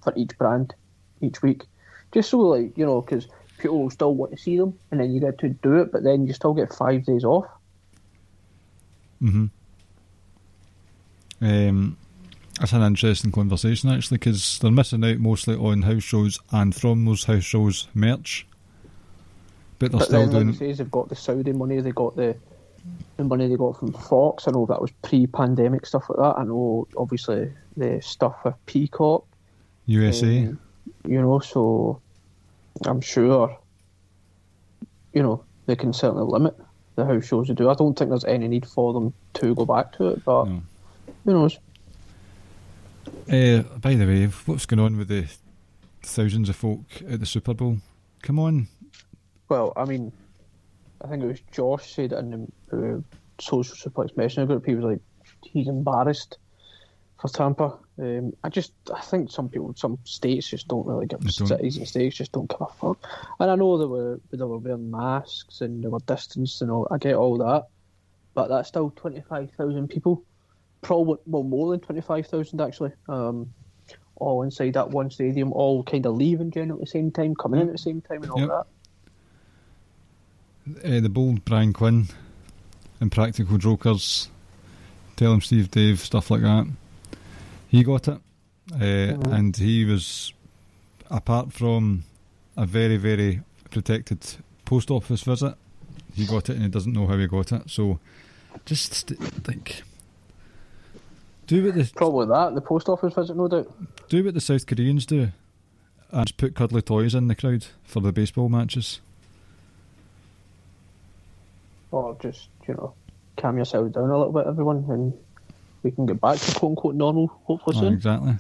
for each brand each week. Just so, like, you know, because people will still want to see them, and then you get to do it, but then you still get 5 days off. That's an interesting conversation, actually, because they're missing out mostly on house shows and from those house shows merch. But they're But still then, like doing. you say, they've got the Saudi money, they got the money they got from Fox. I know that was pre-pandemic stuff like that. I know, obviously, the stuff with Peacock. USA. So I'm sure, they can certainly limit the house shows they do. I don't think there's any need for them to go back to it, but No. who knows? By the way, what's going on with the thousands of folk at the Super Bowl? Come on. Well, I mean, I think it was Josh said it in the Social Suplex Messenger group. He was like, he's embarrassed for Tampa. I think some states just don't really give cities and states just don't give a fuck. And I know they were wearing masks and they were distanced and all. I get all that, but that's still 25,000 people. Probably more than 25,000 actually. All inside that one stadium, all kind of leaving generally at the same time, coming in at the same time, and all that. The bold Brian Quinn and Practical Jokers, Tell Him Steve Dave, stuff like that. He got it, and he was, apart from a very, very protected post office visit, he got it and he doesn't know how he got it. So, just like, do what the post office visit, no doubt. Do what the South Koreans do, and just put cuddly toys in the crowd for the baseball matches. Or just, calm yourself down a little bit, everyone, and we can get back to quote-unquote normal, hopefully soon. Exactly.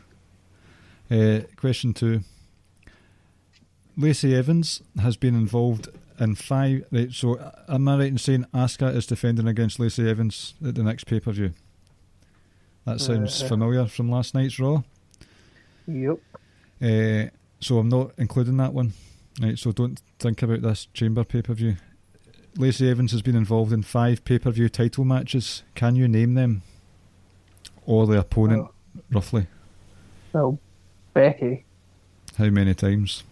Question 2. Lacey Evans has been involved in 5... Right, so am I right in saying Asuka is defending against Lacey Evans at the next pay-per-view? That sounds familiar from last night's Raw. Yep. So I'm not including that one. Right, so don't think about this Chamber pay-per-view. Lacey Evans has been involved in 5 pay-per-view title matches. Can you name them? Or the opponent, roughly? Well, Becky. How many times?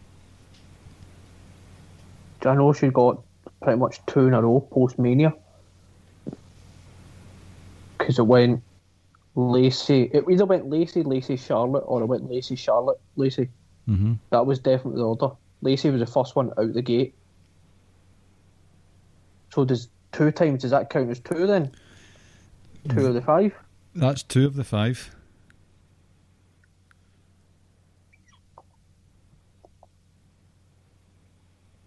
I know she got pretty much 2 in a row post-Mania. Because it went Lacey... It either went Lacey, Charlotte, or it went Lacey, Charlotte, Lacey. Mm-hmm. That was definitely the order. Lacey was the first one out the gate. So does 2 times, does that count as 2 then? 2 of the 5? That's 2 of the 5.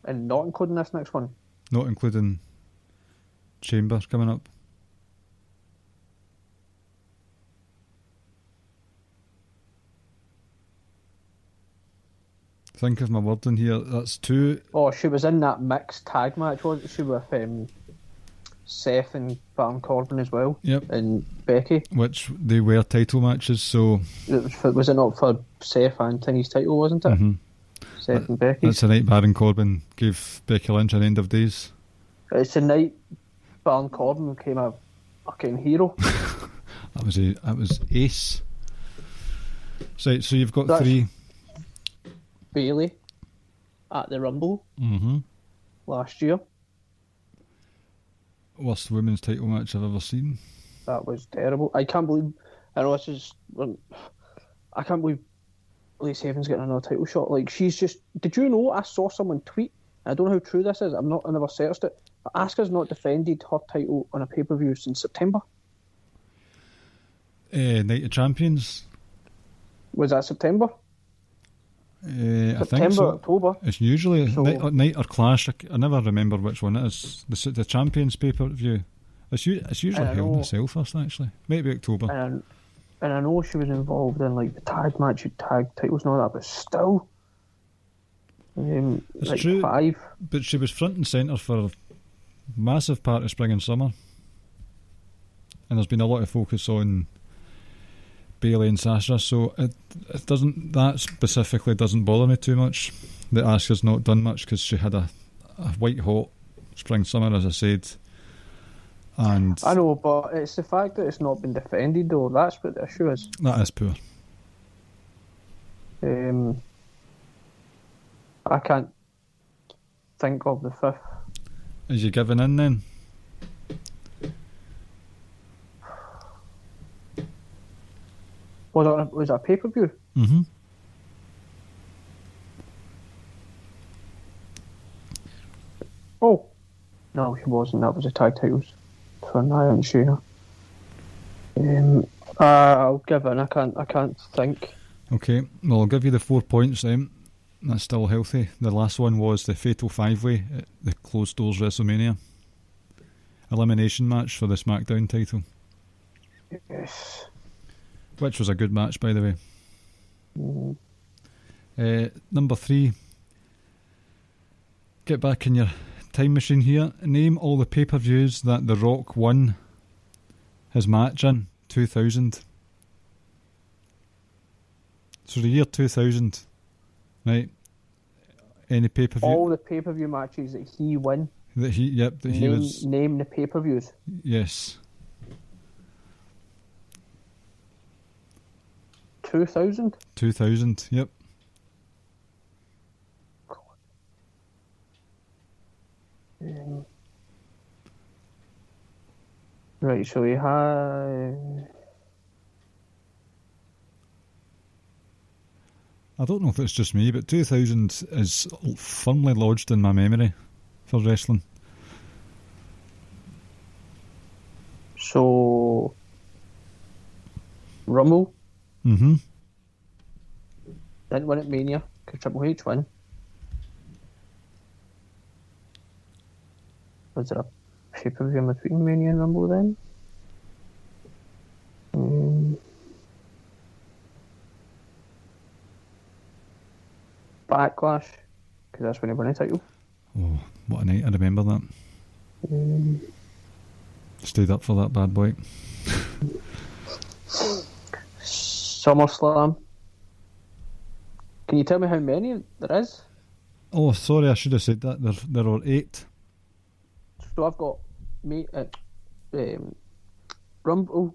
And not including this next one? Not including Chamber coming up. Think of my word in here. That's 2. Oh, she was in that mixed tag match, wasn't she, with Seth and Baron Corbin as well? Yep. And Becky. Which they were title matches, so... Was it not for Seth and Tinny's title, wasn't it? Mm-hmm. Seth and Becky. That's the night Baron Corbin gave Becky Lynch an end of days. It's the night Baron Corbin became a fucking hero. That was ace. So you've got 3... Bailey at the Rumble last year. Worst women's title match I've ever seen. That was terrible. I can't believe Lacey Evans getting another title shot. Like, she's just... Did you know, I saw someone tweet, I don't know how true this is, I never searched it, but Asuka's not defended her title on a pay-per-view since September. Night of Champions. Was that September? I think so. October. It's usually night or Clash. I never remember which one it is. The Champions pay-per-view. It's usually Hell in a Cell first, actually. Maybe October. And I know she was involved in like the tag match, tag titles and all that, but still, it's like true, 5. But she was front and centre for a massive part of spring and summer, and there's been a lot of focus on Bailey and Sasha, so it doesn't, that specifically doesn't bother me too much that Asuka's not done much, because she had a white hot spring summer, as I said. And I know, but it's the fact that it's not been defended though, that's what the issue is. That is poor. I can't think of the 5th. Is you giving in then? Was that a pay-per-view? Mm-hmm. No, he wasn't. That was the tag titles for Nia and Shayna. I'll give in. I can't think. Okay, well, I'll give you the 4 points then. That's still healthy. The last one was the Fatal 5-Way at the Closed Doors WrestleMania. Elimination match for the SmackDown title. Yes. Which was a good match, by the way. Number 3. Get back in your time machine here. Name all the pay-per-views that The Rock won his match in 2000. So the year 2000, right? Any pay-per-view? All the pay-per-view matches that he won. That he was. Name the pay-per-views. Yes. 2000? 2000, yep. Right, so we had... I don't know if it's just me, but 2000 is firmly lodged in my memory for wrestling. So... Rumble? Mm-hmm. Didn't win at Mania, because Triple H won. Was there a pay-per-view in between Mania and Rumble then? Backlash, because that's when he won the title. Oh, what a night, I remember that. Stayed up for that bad boy. SummerSlam. Can you tell me how many there is? Oh, sorry, I should have said that. There are 8. So I've got Rumble.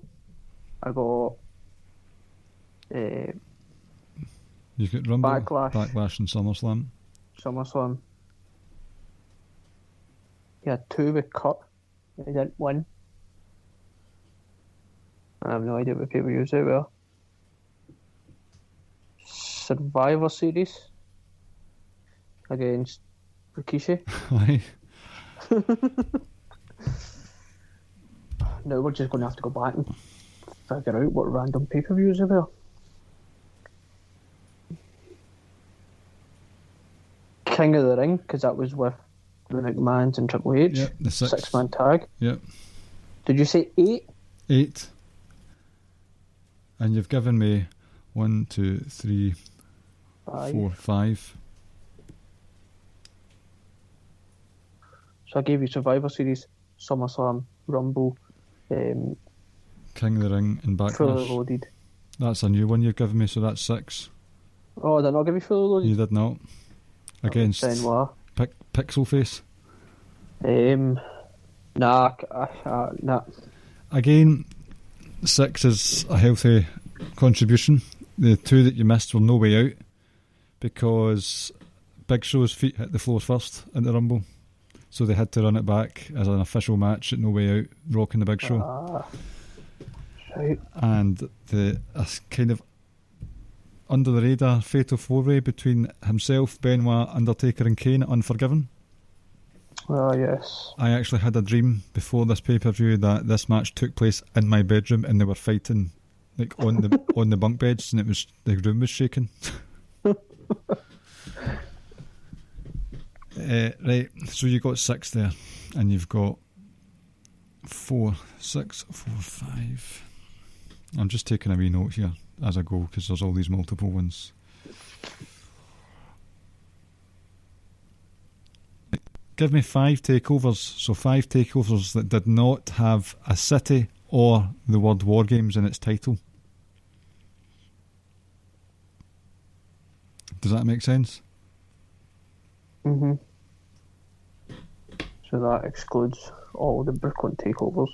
I've got You've got Rumble, Backlash and SummerSlam. SummerSlam. He had 2 with Kurt. He didn't win. I have no idea what pay-per-views they were. Survivor Series against Rikishi. Aye. Now we're just going to have to go back and figure out what random pay-per-views they were. King of the Ring, because that was with the McMahons and Triple H. Yep, the 6-man tag. Yep. Did you say 8? 8. And you've given me 1, 2, 3, 4, 5. So I gave you Survivor Series, SummerSlam, Rumble, King of the Ring and Backlash. Fully Loaded. That's a new one you've given me, so that's 6. Oh, did I not give you Fully Loaded? You did not. Against Benoit. Pixel Face. Nah. Again, 6 is a healthy contribution. The 2 that you missed were No Way Out, because Big Show's feet hit the floor first at the Rumble, so they had to run it back as an official match at No Way Out, Rock and the Big Show. Right. And the kind of under the radar fatal 4-way between himself, Benoit, Undertaker and Kane at Unforgiven. Oh, yes. I actually had a dream before this pay-per-view that this match took place in my bedroom and they were fighting like on the bunk beds, and the room was shaking. Right, so you got 6 there, and you've got 4, 6, 4, 5. I'm just taking a wee note here as I go, because there's all these multiple ones. Give me 5 takeovers. So 5 takeovers that did not have a city or the word War Games in its title. Does that make sense? Mm-hmm. So that excludes all the Brooklyn takeovers.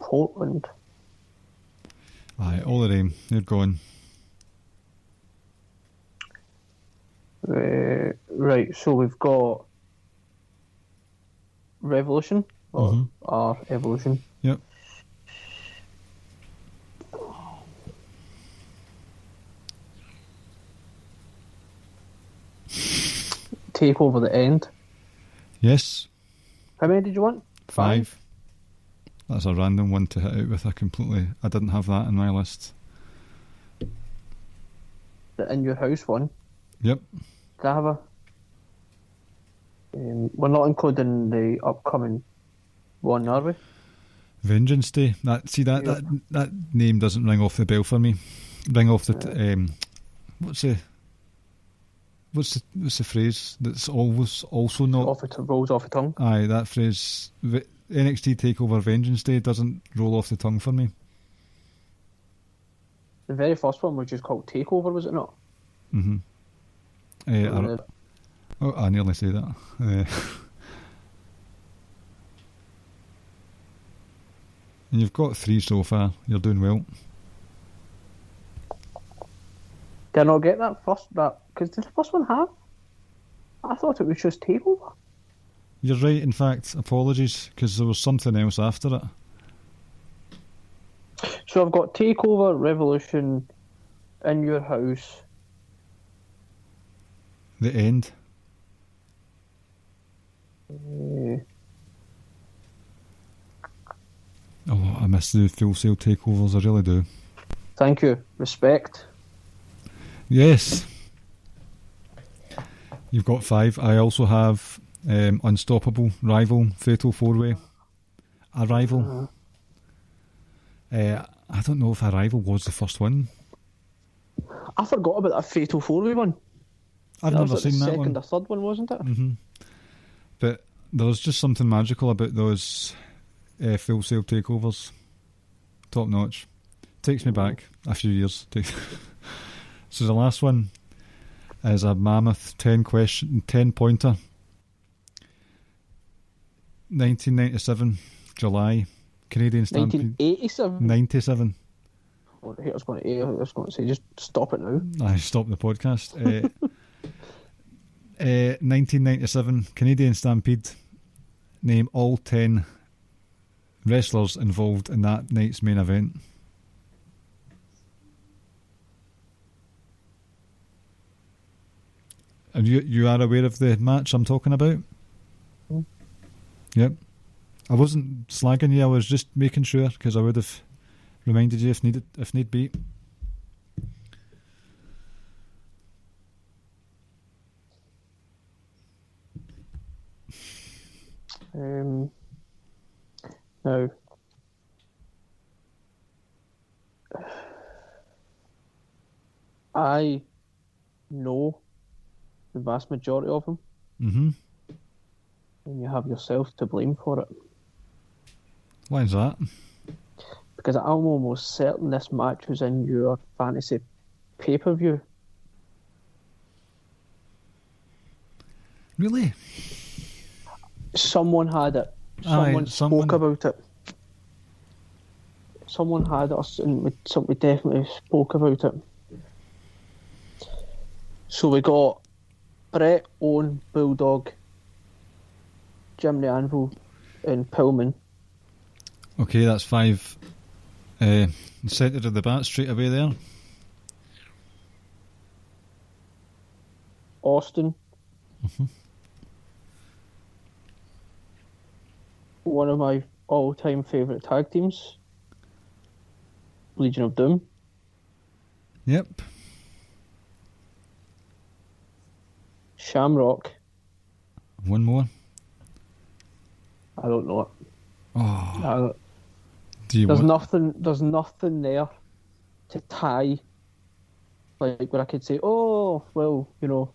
Portland. Aye, all of them. They're gone. Right, so we've got Revolution, or our Evolution. Yep. Take over the end. Yes. How many did you want? 5. That's a random one to hit out with. I didn't have that in my list. The In Your House one. Yep. Did I have a... we're not including the upcoming one, are we? Vengeance Day. That name doesn't ring off the bell for me. Ring off the... What's the phrase that's always also not... Rolls off the tongue. Aye, that phrase... NXT TakeOver Vengeance Day doesn't roll off the tongue for me. The very first one was just called Takeover, was it not? Mm-hmm. I nearly say that. And you've got 3 so far. You're doing well. Did I not get that first? Because did the first one have? I thought it was just Takeover. You're right, in fact. Apologies, because there was something else after it. So I've got Takeover, Revolution, In Your House. The End. Oh, I miss the Full Sail takeovers, I really do. Thank you. Respect. Yes. You've got 5. I also have Unstoppable, Rival, Fatal 4-Way, Arrival. I don't know if Arrival was the first one. I forgot about that Fatal 4-Way one. I've never seen that one. The second or third one, wasn't it? Mm-hmm. But there was just something magical about those Full Sail takeovers. Top notch. Takes me back a few years. So the last one is a mammoth 10-pointer. 1997, July, Canadian Stampede. 1987? 97. I was going to say, just stop it now. I stopped the podcast. 1997, Canadian Stampede. Name all 10 wrestlers involved in that night's main event. And you are aware of the match I'm talking about? Yep. I wasn't slagging you, I was just making sure, because I would have reminded you if need be. Now, I know the vast majority of them. Mm-hmm. And you have yourself to blame for it. Why is that? Because I'm almost certain this match was in your fantasy pay-per-view. Really? Someone had it. Someone spoke about it. Someone had it, and we definitely spoke about it. So we got Brett, Owen, Bulldog, Jim the Anvil, and Pillman. Okay, that's 5. Centre of the bat straight away there. Austin. Mm-hmm. One of my all-time favourite tag teams. Legion of Doom. Yep. Shamrock. One more. I don't know it. Oh. There's nothing there to tie. Like where I could say, oh, well, there's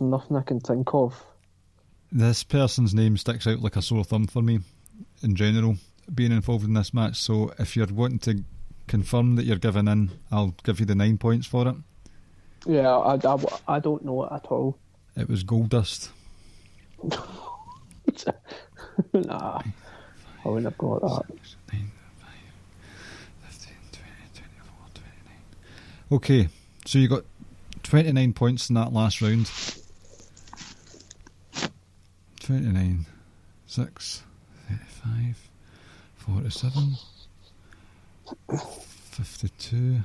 nothing I can think of. This person's name sticks out like a sore thumb for me in general, being involved in this match. So if you're wanting to confirm that you're giving in, I'll give you the 9 points for it. Yeah, I don't know it at all. It was Goldust. Nah, I wouldn't have got that. 6, 9, 5, 15, 20, 24, 29. Okay, so you got 29 points in that last round. 29, 6, 35, 47, 52.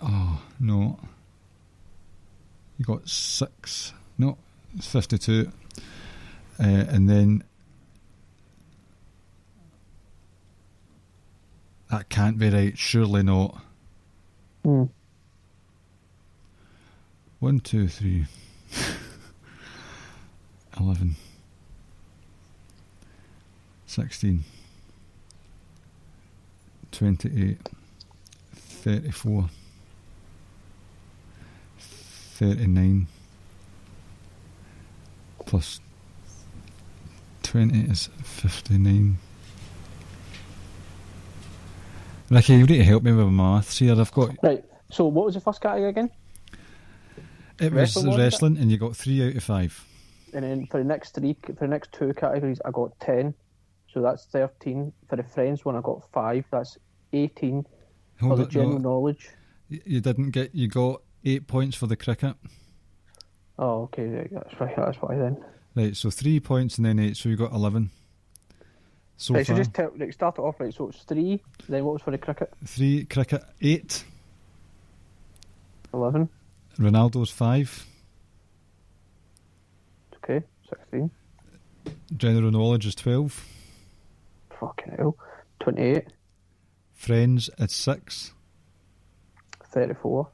Oh, no. You got 6. No, it's 52. And then that can't be right. Surely not. 1, 2, 3, 11, 16, 28, 34, 39 plus 20 is 59. Ricky, you need to help me with my maths here. I've got... Right, so what was the first category again? It was wrestling, and you got 3 out of 5. And then for the next 2 categories, I got 10. So that's 13. For the friends one, I got 5. That's 18. For the general knowledge. You didn't get... You got 8 points for the cricket. Oh, okay. Right, that's why then. Right, so 3 points and then 8, so you got 11. So right, far. So just start it off, right, so it's 3, then what was for the cricket? 3 cricket, 8. 11. Ronaldo's 5. Okay, 16. General knowledge is 12. Fucking hell. 28. Friends is 6. 34.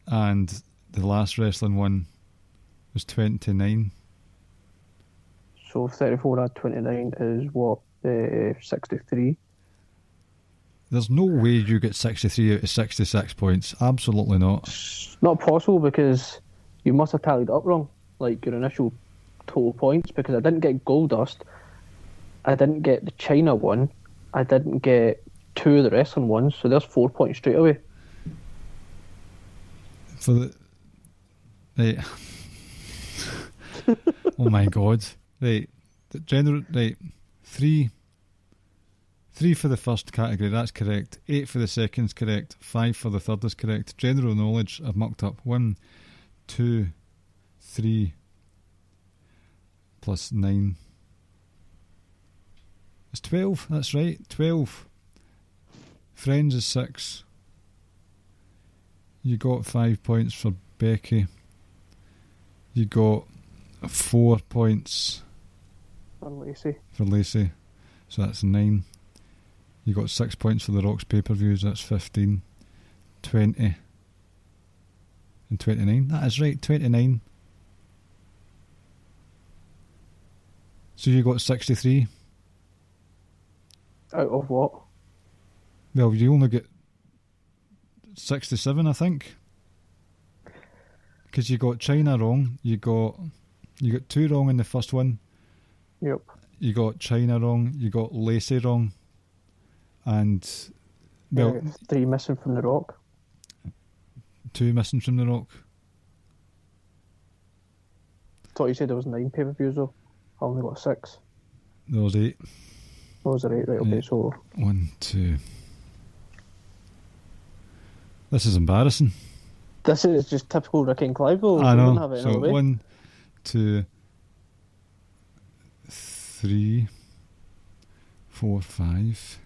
And the last wrestling one was 29. So 34 add 29 is what? 63. There's no way you get 63 out of 66 points. Absolutely not. It's not possible because you must have tallied up wrong, like your initial total points, because I didn't get Goldust, I didn't get the China one, I didn't get 2 of the wrestling ones, so there's 4 points straight away. For the... Right. Oh my god. Right. The general... Right. 3 for the first category, that's correct. 8 for the second is correct. 5 for the third is correct. General knowledge, I've mucked up. 1, 2, 3 plus 9. It's 12, that's right. 12. Friends is 6. You got 5 points for Becky. You got 4 points For Lacey. for Lacey. So that's 9. You got 6 points for the Rock's pay-per-views, that's 15. 20. And 29. That is right, 29. So you got 63. Out of what? Well, you only get 67, I think. Because you got China wrong. You got 2 wrong in the first one. Yep. You got China wrong. You got Lacey wrong. And, well... 3 missing from the Rock. 2 missing from the Rock. Thought you said there was 9 pay-per-views though. I only got 6. There was 8. Oh, was there 8? Right, okay, so... 1, 2... This is embarrassing. This is just typical Ricky and Clive though. I We wouldn't know. have it So another way. 1, 2, 3, 4, 5,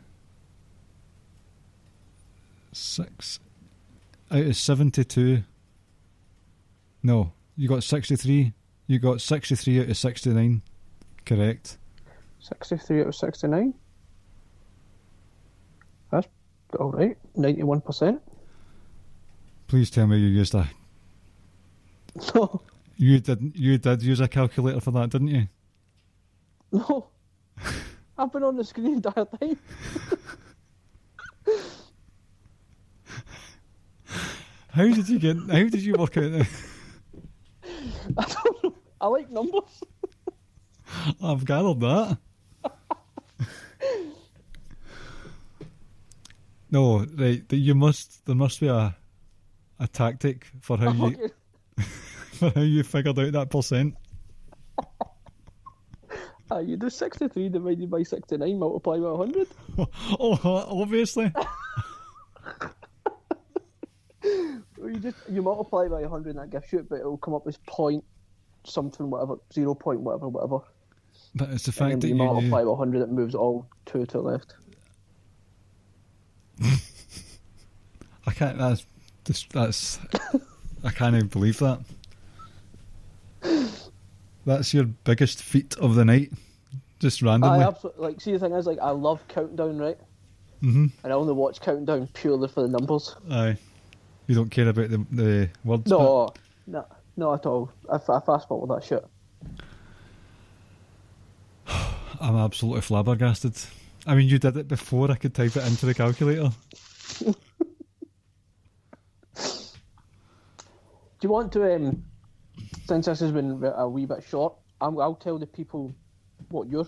6. Out of 72. No, you got 63. You got 63 out of 69. Correct. 63 out of 69. That's alright. 91%. Please tell me you used a... No. You did use a calculator for that, didn't you? No. I've been on the screen the entire time. How did you work out that? I don't know. I like numbers. I've gathered that. No, right. There must be a tactic for how you for how you figured out that percent. You do 63 divided by 69 multiplied by 100. Oh, obviously. You multiply by 100 and that gives you it, but it'll come up as point something whatever, 0 point whatever. But it's the fact that you multiply by 100, it moves all 2 to the left. I can't. That's That's I can't even believe that. That's your biggest feat of the night, just randomly. I absolutely see. The thing is, I love Countdown, right? Mm-hmm. And I only watch Countdown purely for the numbers. Aye, you don't care about the words. No, not at all. I fast forward that shit. I'm absolutely flabbergasted. I mean, you did it before I could type it into the calculator. Do you want to, since this has been a wee bit short, I'll tell the people what your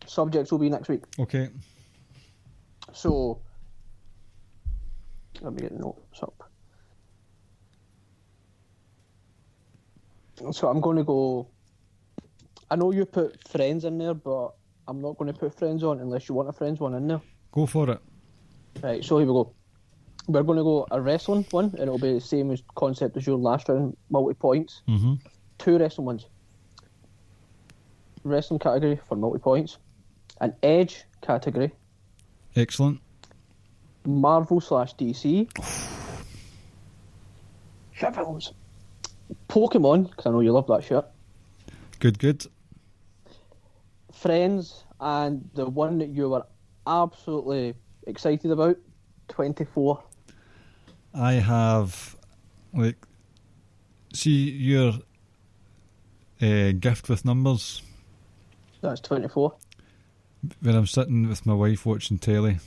subjects will be next week. Okay. So, let me get the notes up. So I'm going to go... I know you put Friends in there, but I'm not going to put Friends on unless you want a Friends one in there. Go for it. Right, so here we go. We're going to go a wrestling one, and it'll be the same as concept as your last round, multi-points. Mm-hmm. 2 wrestling ones. Wrestling category for multi-points. An Edge category. Excellent. Marvel/DC. Shit films. Pokemon, because I know you love that shit. Good. Friends, and the one that you were absolutely excited about, 24. I have, see your gift with numbers. That's 24. When I'm sitting with my wife watching telly,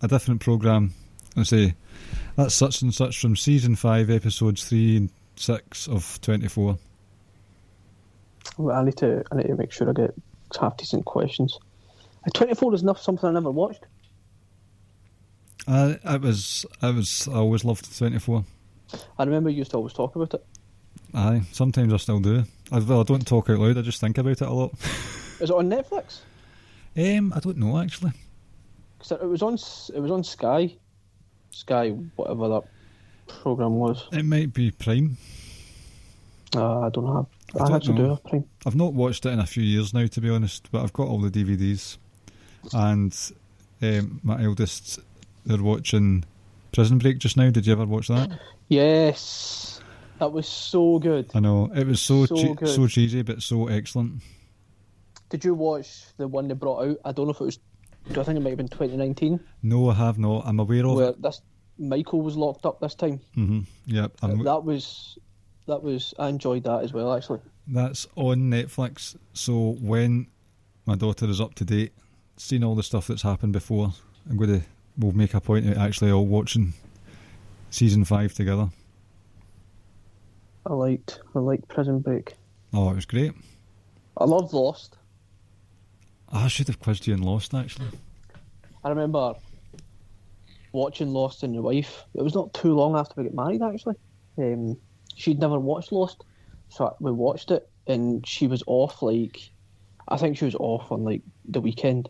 a different programme, I say, that's such and such from season 5, episodes 3 and 6 of 24. Well, I need to make sure I get half decent questions. 24 is not something I never watched. I always loved 24. I remember you used to always talk about it. Aye, sometimes I still do. I don't talk out loud, I just think about it a lot. Is it on Netflix? I don't know actually. Cause it was on Sky, whatever that program was. It might be Prime. I don't have. I actually do know. have Prime. I've not watched it in a few years now, to be honest, but I've got all the DVDs. And my eldest, they're watching Prison Break just now. Did you ever watch that? Yes, that was so good. I know, it was so good. so cheesy, but so excellent. Did you watch the one they brought out? I don't know if it was. I think it might have been 2019. No, I have not. I'm aware of where it. Michael was locked up this time. Mm-hmm. Yep. That was. I enjoyed that as well, actually. That's on Netflix. So when my daughter is up to date, seen all the stuff that's happened before, we'll make a point of actually all watching season 5 together. I liked Prison Break. Oh, it was great. I loved Lost. I should have quizzed you in Lost, actually. I remember watching Lost and your wife. It was not too long after we got married, actually. She'd never watched Lost, so we watched it, and she was off, I think she was off on, the weekend.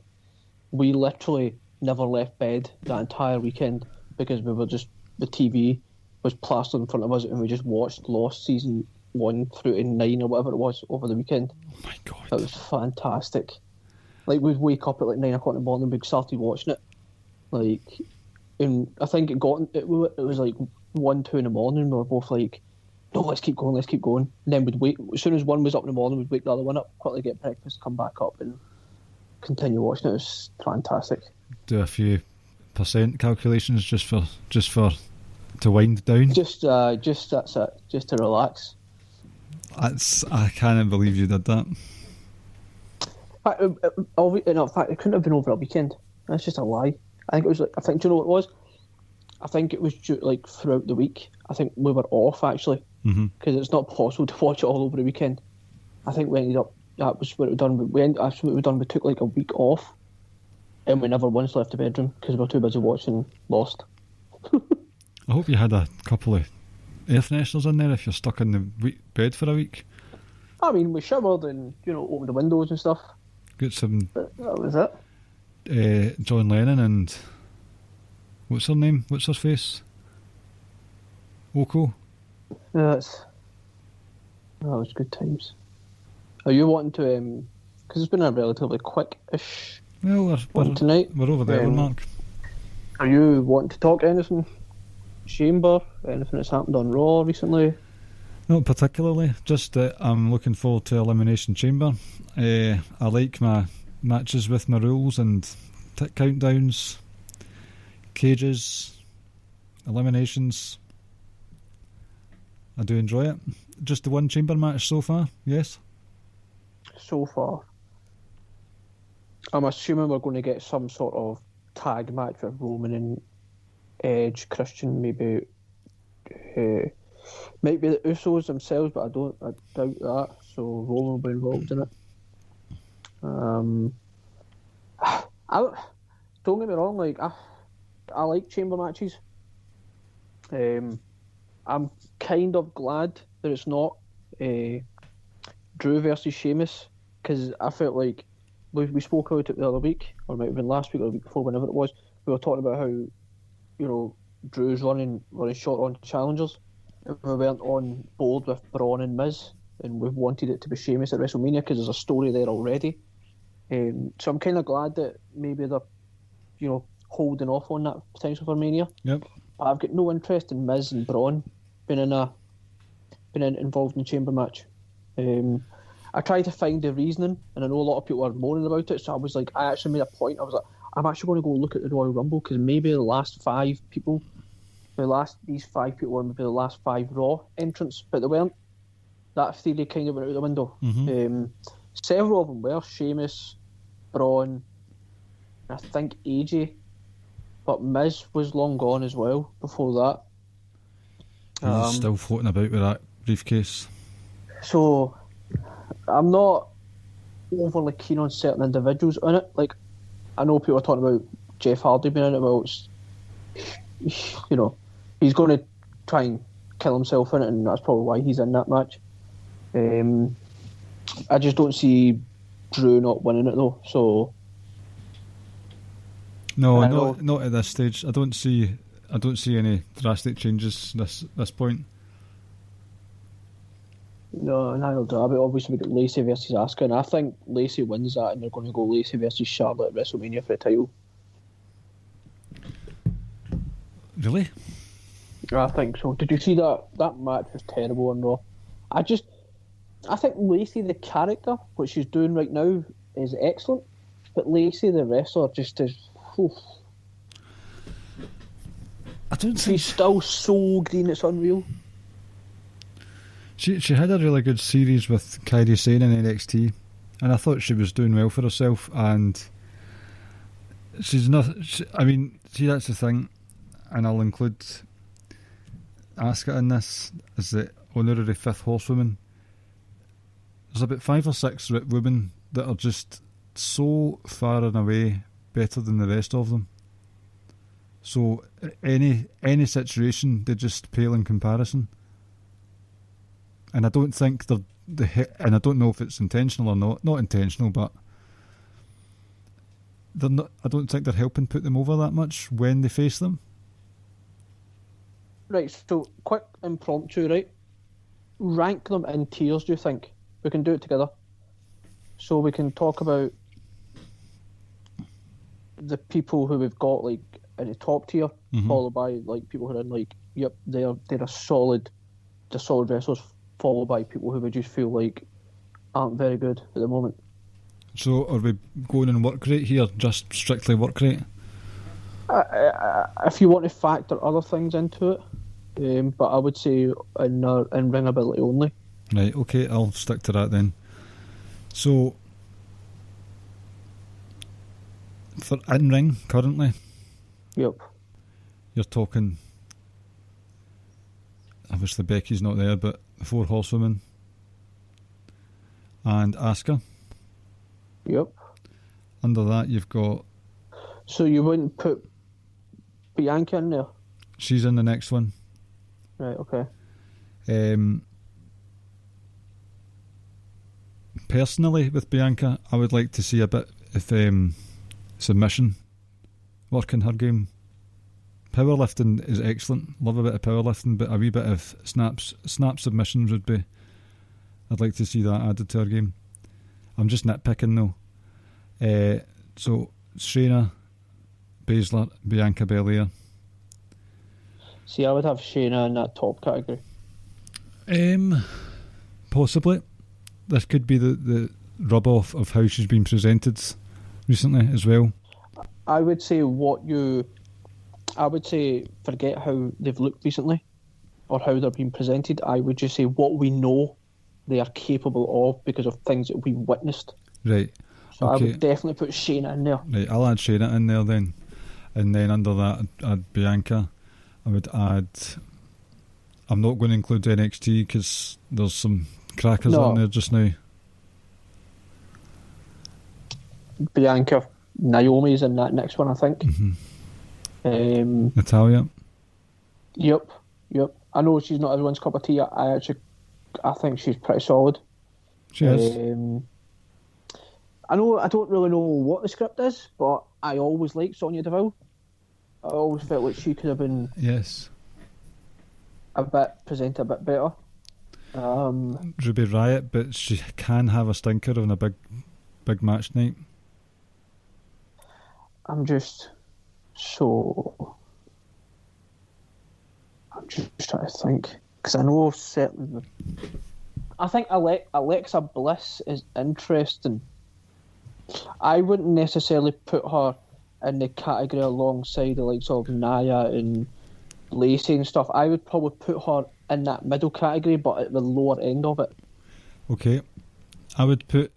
We literally never left bed that entire weekend because we were just, the TV was plastered in front of us, and we just watched Lost season 1 through to 9 or whatever it was over the weekend. Oh my god. That was fantastic. We'd wake up at 9 o'clock in the morning, we started watching it. And I think it was 1, 2 in the morning, we were both no, let's keep going. And then we'd wait, as soon as one was up in the morning, we'd wake the other one up, quickly get breakfast, come back up and continue watching it. It was fantastic. Do a few percent calculations just for to wind down. Just that's it. Just to relax. I can't believe you did that. In fact, it couldn't have been over a weekend. That's just a lie. I think it was do you know what it was? I think it was throughout the week. I think we were off actually, because it's not possible to watch it all over the weekend. I think we ended up, that was what we done. We took a week off, and we never once left the bedroom because we were too busy watching Lost. I hope you had a couple of air fresheners in there if you're stuck in the bed for a week. I mean, we showered and opened the windows and stuff. Get some. But that was it. John Lennon and what's her name? What's her face? Oko. Yeah, that was good times. Are you wanting to? Because it's been a relatively quick-ish Well, one tonight. We're over there, Mark. Are you wanting to talk anything Chamber? Anything that's happened on Raw recently? Not particularly, just that I'm looking forward to Elimination Chamber. I like my matches with my rules and countdowns, cages, eliminations. I do enjoy it. Just the one chamber match so far, yes? So far. I'm assuming we're going to get some sort of tag match with Roman and Edge, Christian, maybe the Usos themselves, but I doubt that. So Roman will be involved in it. Don't get me wrong, like I like chamber matches. I'm kind of glad that it's not Drew versus Sheamus, because I felt like we spoke about it the other week, or it might have been last week or the week before, whenever it was. We were talking about how Drew's running short on challengers, and we weren't on board with Braun and Miz, and we wanted it to be Sheamus at WrestleMania because there's a story there already. So I'm kind of glad that maybe they're holding off on that potential for Mania. Yep. But I've got no interest in Miz and Braun being involved in a chamber match. I tried to find the reasoning, and I know a lot of people are moaning about it, so I actually made a point. I was like, I'm actually going to go look at the Royal Rumble, because maybe these 5 people were maybe the last 5 Raw entrants, but they weren't. That theory kind of went out the window. Mm-hmm. Several of them were Sheamus, Braun, I think AJ, but Miz was long gone as well before that. He's still floating about with that briefcase. So I'm not overly keen on certain individuals in it. Like, I know people are talking about Jeff Hardy being in it. Well, he's going to try and kill himself in it, and that's probably why he's in that match. I just don't see Drew not winning it though. So no, not at this stage. I don't see any drastic changes this point. No, neither do I. But obviously we got Lacey versus Asuka, and I think Lacey wins that, and they're going to go Lacey versus Charlotte at WrestleMania for the title. Really? I think so. Did you see that match was terrible on Raw? I think Lacey the character, what she's doing right now, is excellent, but Lacey the wrestler just is. Oof. I don't think she's still so green. It's unreal. She had a really good series with Kairi Sane in NXT, and I thought she was doing well for herself. And she's not. See, that's the thing, and I'll include Asuka in this as the honorary 5th horsewoman. There's about 5 or 6 women that are just so far and away better than the rest of them. So any situation, they just pale in comparison. And I don't think and I don't know if it's intentional or not. Not intentional, but they're not. I don't think they're helping put them over that much when they face them. Right. So quick impromptu. Right. Rank them in tiers. Do you think we can do it together? So we can talk about the people who we've got like in the top tier, followed by like people who are in like, yep, they're solid wrestlers, followed by people who we just feel like aren't very good at the moment. So are we going in work rate here, just strictly work rate? If you want to factor other things into it, but I would say in ring ability only. Right, okay, I'll stick to that then. So for in-ring currently, yep, you're talking, obviously Becky's not there, but the 4 horsewomen and Asuka. Yep. Under that you've got... So you wouldn't put Bianca in there? She's in the next one. Right, okay. Personally, with Bianca, I would like to see a bit of submission work in her game. Powerlifting is excellent. Love a bit of powerlifting, but a wee bit of snap submissions would be... I'd like to see that added to her game. I'm just nitpicking though. So Shayna Baszler, Bianca Belair. See, I would have Shayna in that top category. Possibly. This could be the rub-off of how she's been presented recently as well. I would say forget how they've looked recently or how they're being presented. I would just say what we know they are capable of because of things that we witnessed. Right. So okay. I would definitely put Shayna in there. Right, I'll add Shayna in there then. And then under that, I'd add Bianca. I would add... I'm not going to include NXT because there's some crackers on there just now. Bianca, Naomi's in that next one, I think. Mm-hmm. Natalia. Yep. I know she's not everyone's cup of tea. I think she's pretty solid. She is. I don't really know what the script is, but I always liked Sonya Deville. I always felt like she could have been presented a bit better. Ruby Riott, but she can have a stinker on a big match night. I'm just trying to think because I know certainly. I think Alexa Bliss is interesting. I wouldn't necessarily put her in the category alongside the likes of Nia and Lacey and stuff. I would probably put her in that middle category, but at the lower end of it. Okay. I would put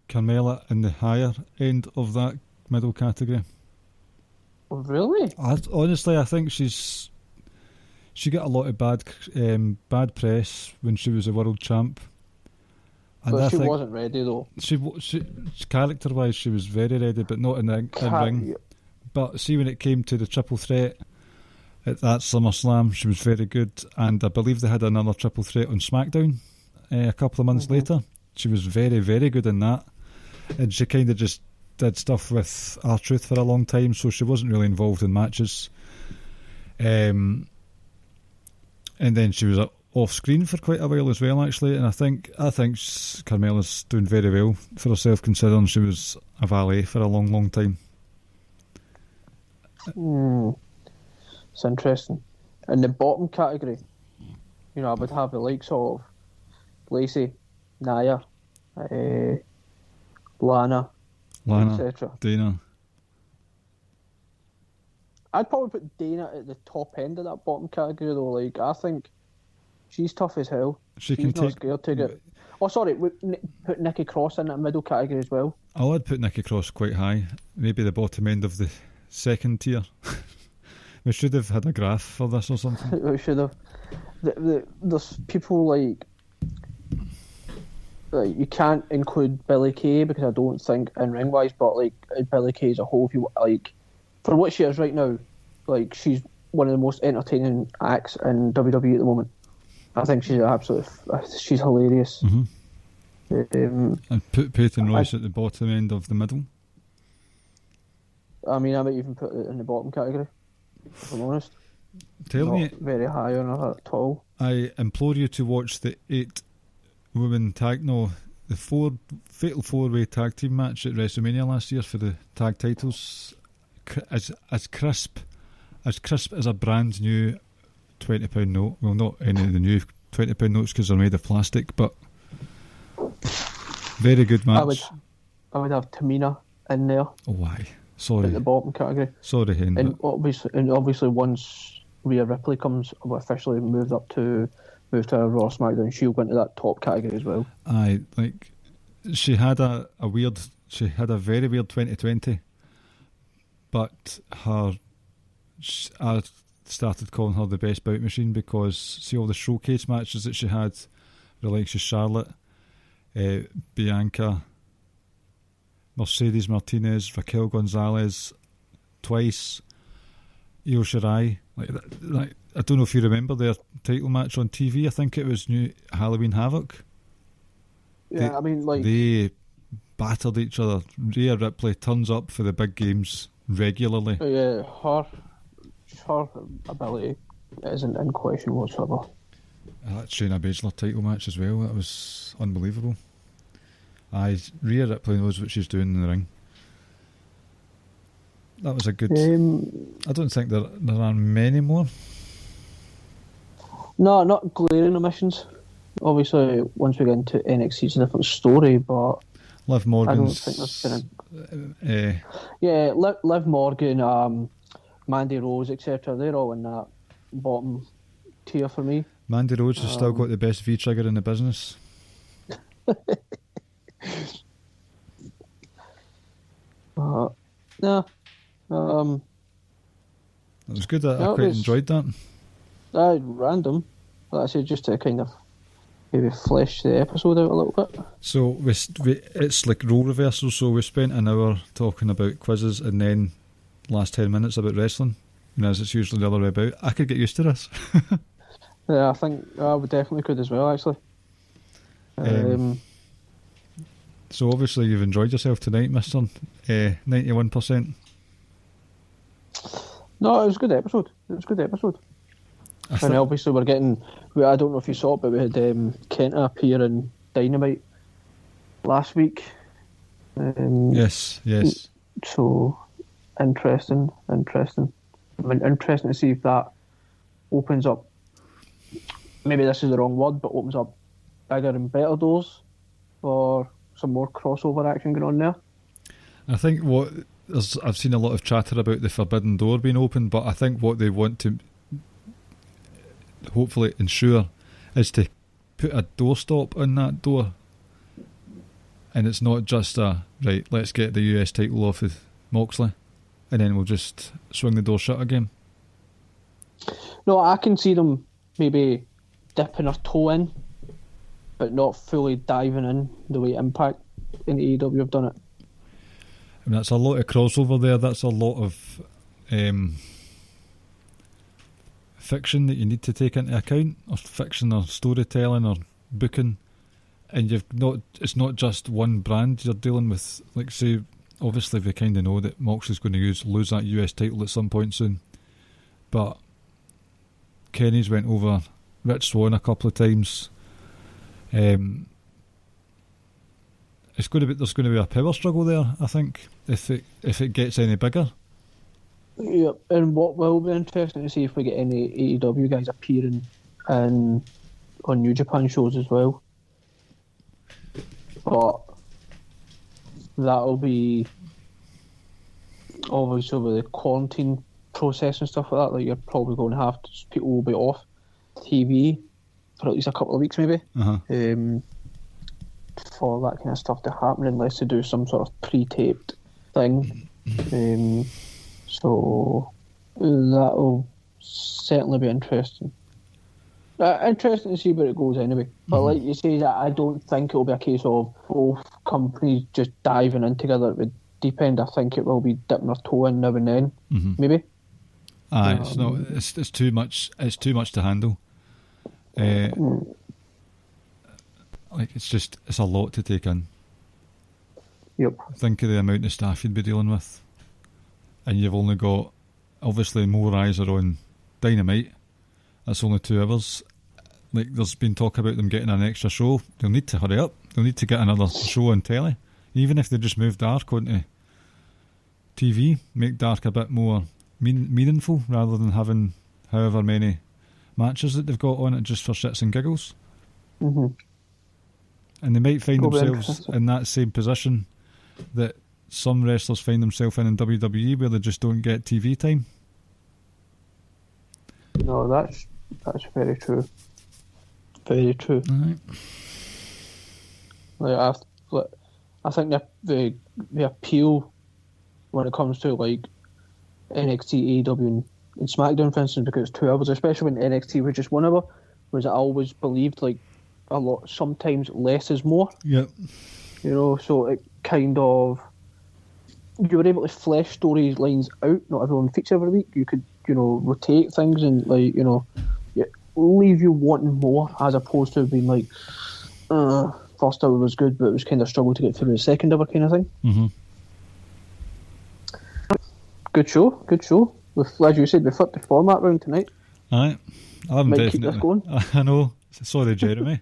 Carmella in the higher end of that middle category. Really? Honestly, I think she got a lot of bad press when she was a world champ. And she wasn't ready though. She character-wise, she was very ready, but not in the ring. But see, when it came to the triple threat at that SummerSlam, she was very good. And I believe they had another triple threat on SmackDown a couple of months later. She was very, very good in that. And she kind of just did stuff with R-Truth for a long time, so she wasn't really involved in matches. And then she was off screen for quite a while as well, actually. And I think Carmella's doing very well for herself, considering she was a valet for a long, long time. It's interesting. In the bottom category, I would have the likes of Lacey, Nia, Lana, etc. Dana. I'd probably put Dana at the top end of that bottom category though. Like, I think she's tough as hell. She's not scared to get... Oh, sorry, put Nikki Cross in that middle category as well. I'd put Nikki Cross quite high. Maybe the bottom end of the second tier. We should have had a graph for this or something. We should have. There's people like you can't include Billie Kay because I don't think in ring wise, but like Billie Kay as a whole, if you like, for what she is right now, like she's one of the most entertaining acts in WWE at the moment. I think she's she's hilarious. And put Peyton Royce at the bottom end of the middle. I mean, I might even put it in the bottom category, if I'm honest. Tell me, very high on her at all. I implore you to watch the the fatal 4-way tag team match at WrestleMania last year for the tag titles. As crisp as a brand new £20 note. Well, not any of the new £20 notes because they're made of plastic, but very good match. I would have Tamina in there. Oh, why? Sorry. At the bottom category. Sorry, Hen. And obviously once Rhea Ripley comes officially moved to a Raw SmackDown, she'll go into that top category as well. Aye, like she had a very weird 2020, but I started calling her the best bout machine because see all the showcase matches that she had, the likes of Charlotte, Bianca, Mercedes Martinez, Raquel Gonzalez, twice, Io Shirai. Like I don't know if you remember their title match on TV. I think it was New Halloween Havoc. Yeah, they battered each other. Rhea Ripley turns up for the big games regularly. Yeah, her ability isn't in question whatsoever. That Shayna Baszler title match as well. That was unbelievable. Rhea Ripley knows what she's doing in the ring. That was a good... I don't think there are many more. No, not glaring omissions. Obviously, once we get into NXT, it's a different story, but Liv Morgan's. I don't think there's been Liv Morgan, Mandy Rose, etc. They're all in that bottom tier for me. Mandy Rose has still got the best V-trigger in the business. Yeah. It was good. I quite enjoyed that. Random. Like I said, just to kind of maybe flesh the episode out a little bit. So it's like role reversal. So we spent an hour talking about quizzes and then last 10 minutes about wrestling. As it's usually the other way about. I could get used to this. Yeah, I think I would definitely could as well, actually. So obviously you've enjoyed yourself tonight, Mister. 91%. No, it was a good episode. And obviously I don't know if you saw it, but we had Kenta appear in Dynamite last week. Yes. So interesting. I mean, interesting to see if that opens up. Maybe this is the wrong word, but opens up bigger and better doors for some more crossover action going on there. I think I've seen a lot of chatter about the forbidden door being open, but I think what they want to hopefully ensure is to put a doorstop on that door, and it's not just right, let's get the US title off of Moxley and then we'll just swing the door shut again. No, I can see them maybe dipping their toe in, but not fully diving in the way Impact and AEW have done it. I mean, that's a lot of crossover there. That's a lot of fiction that you need to take into account, or fiction, or storytelling, or booking. And it's not just one brand you're dealing with. Like, say, obviously we kind of know that Moxley's going to lose that US title at some point soon, but Kenny's went over Rich Swann a couple of times. There's going to be a power struggle there, I think, if it gets any bigger. Yeah, and what will be interesting to see if we get any AEW guys appearing on New Japan shows as well. But that'll be obviously with the quarantine process and stuff like that. Like, you're probably going to have people will be off TV for at least a couple of weeks, maybe. For that kind of stuff to happen, unless they do some sort of pre-taped thing. So that'll certainly be interesting. Interesting to see where it goes anyway. But like you say, I don't think it'll be a case of both companies just diving in together at the deep end. I think it will be dipping their toe in now and then, maybe. It's not. It's too much. It's too much to handle. Like, it's a lot to take in. Yep. Think of the amount of staff you'd be dealing with, and you've only got, obviously, more eyes are on Dynamite. That's only 2 hours. Like, there's been talk about them getting an extra show. They'll need to hurry up. They'll need to get another show on telly. Even if they just move Dark onto TV, make Dark a bit more meaningful, rather than having however many matches that they've got on it just for shits and giggles. And they might find themselves in that same position that some wrestlers find themselves in WWE, where they just don't get TV time. No, that's very true. Very true. Like, I think the appeal when it comes to like NXT, AEW, and SmackDown, for instance, because it's 2 hours, especially when NXT was just 1 hour, was I always believed like a lot. Sometimes less is more. Yep. You know, so it kind of, you were able to flesh storylines out. Not everyone features every week. You could, rotate things and, like, leave you wanting more, as opposed to being like, first hour was good, but it was kind of struggle to get through the second hour kind of thing. Good show. As you said, we flipped the format round tonight. Aye, I'm Might definitely keep this going. I know. Sorry, Jeremy.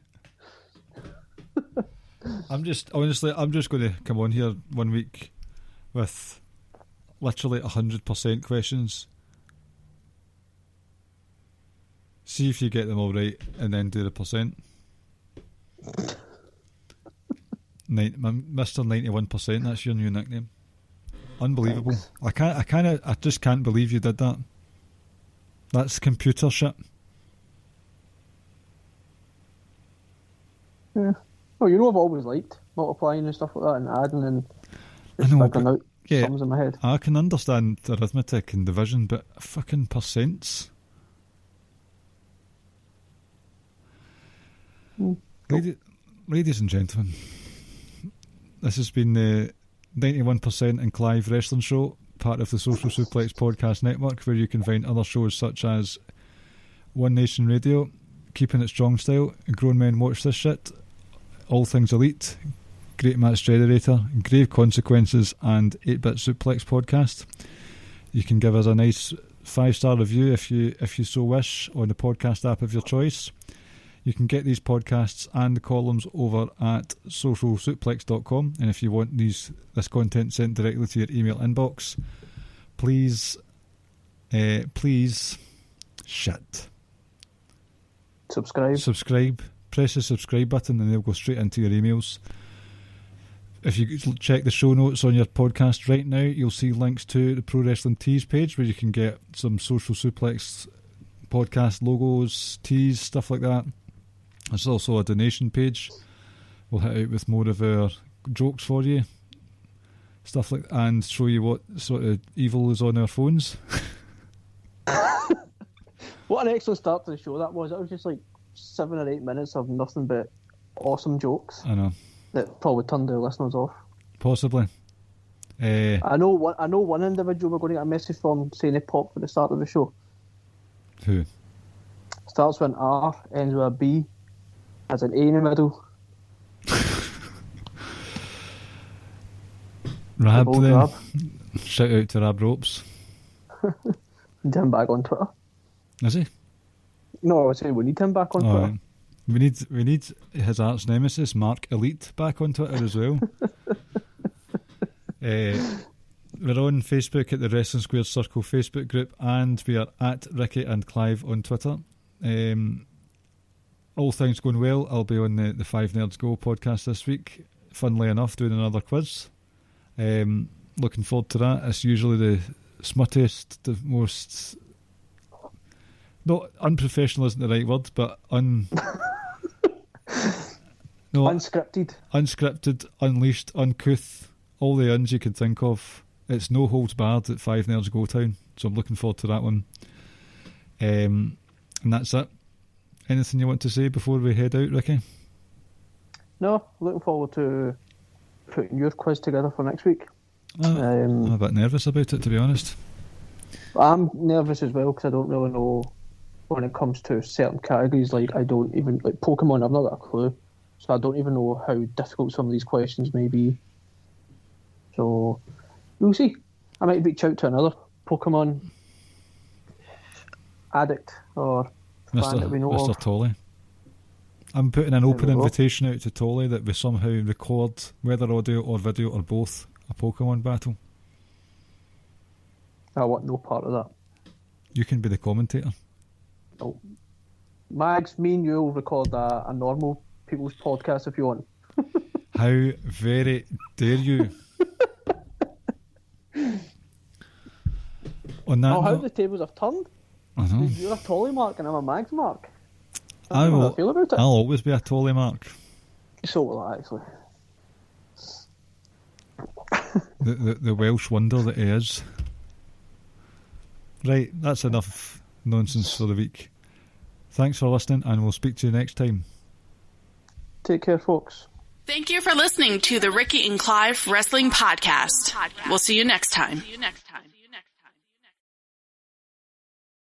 I'm just going to come on here one week with literally 100% questions. See if you get them all right, and then do the percent. Mr. 91%. That's your new nickname. Unbelievable. Thanks. I just can't believe you did that. That's computer shit. Yeah. Well, you know, I've always liked multiplying and stuff like that, and adding and I know, figuring out yeah, sums in my head. I can understand arithmetic and division, but fucking percents. Ladies and gentlemen, this has been the 91% and Clive Wrestling Show, part of the Social Suplex Podcast Network, where you can find other shows such as One Nation Radio, Keeping It Strong Style, Grown Men Watch This Shit, All Things Elite, Great Match Generator, Grave Consequences, and 8-Bit Suplex Podcast. You can give us a nice 5-star review if you so wish on the podcast app of your choice. You can get these podcasts and the columns over at socialsuplex.com, and if you want this content sent directly to your email inbox, please subscribe, press the subscribe button, and they'll go straight into your emails. If you check the show notes on your podcast right now, you'll see links to the Pro Wrestling Tees page, where you can get some Social Suplex podcast logos, tees, stuff like that. There's also a donation page. We'll hit out with more of our jokes for you, stuff like, and show you what sort of evil is on our phones. What an excellent start to the show that was. It was just like 7 or 8 minutes of nothing but awesome jokes. I know. That probably turned the listeners off. Possibly. I know one individual we're going to get a message from saying he popped at the start of the show. Who? Starts with an R, ends with a B, has an A in the middle. Rab then. Rab. Shout out to Rab Ropes. Need him back on Twitter. Is he? No, I was saying we need him back on Twitter. Right. We need his arch nemesis, Mark Elite, back on Twitter as well. We're on Facebook at the Wrestling Squared Circle Facebook group, and we are at Ricky and Clive on Twitter. All things going well, I'll be on the 5 Nerds Go podcast this week. Funnily enough, doing another quiz. Looking forward to that. It's usually the smuttiest, the most... Not unprofessional isn't the right word, but unscripted, unleashed, uncouth, all the uns you could think of. It's no holds barred at 5 Nerds Go Town, so I'm looking forward to that one. And that's it. Anything you want to say before we head out, Ricky? No, looking forward to putting your quiz together for next week. I'm a bit nervous about it, to be honest. I'm nervous as well because I don't really know when it comes to certain categories. Like, I don't even, like Pokemon, I've not got a clue, so I don't even know how difficult some of these questions may be. So we'll see. I might reach out to another Pokemon addict or fan that we know Mr. of. Tolley. I'm putting an open invitation out to Tolley that we somehow record, whether audio or video or both, a Pokemon battle. I want no part of that. You can be the commentator. Oh. Mags, me and you will record a normal people's podcast if you want. How very dare you? On that how note, the tables have turned. I know. You're a Tolly mark and I'm a Mags mark. I how I feel about it. I'll always be a Tolley mark. So will I, actually. The Welsh wonder that he is. Right, that's enough nonsense for the week. Thanks for listening, and we'll speak to you next time. Take care, folks. Thank you for listening to the Ricky and Clive Wrestling Podcast. We'll see you next time.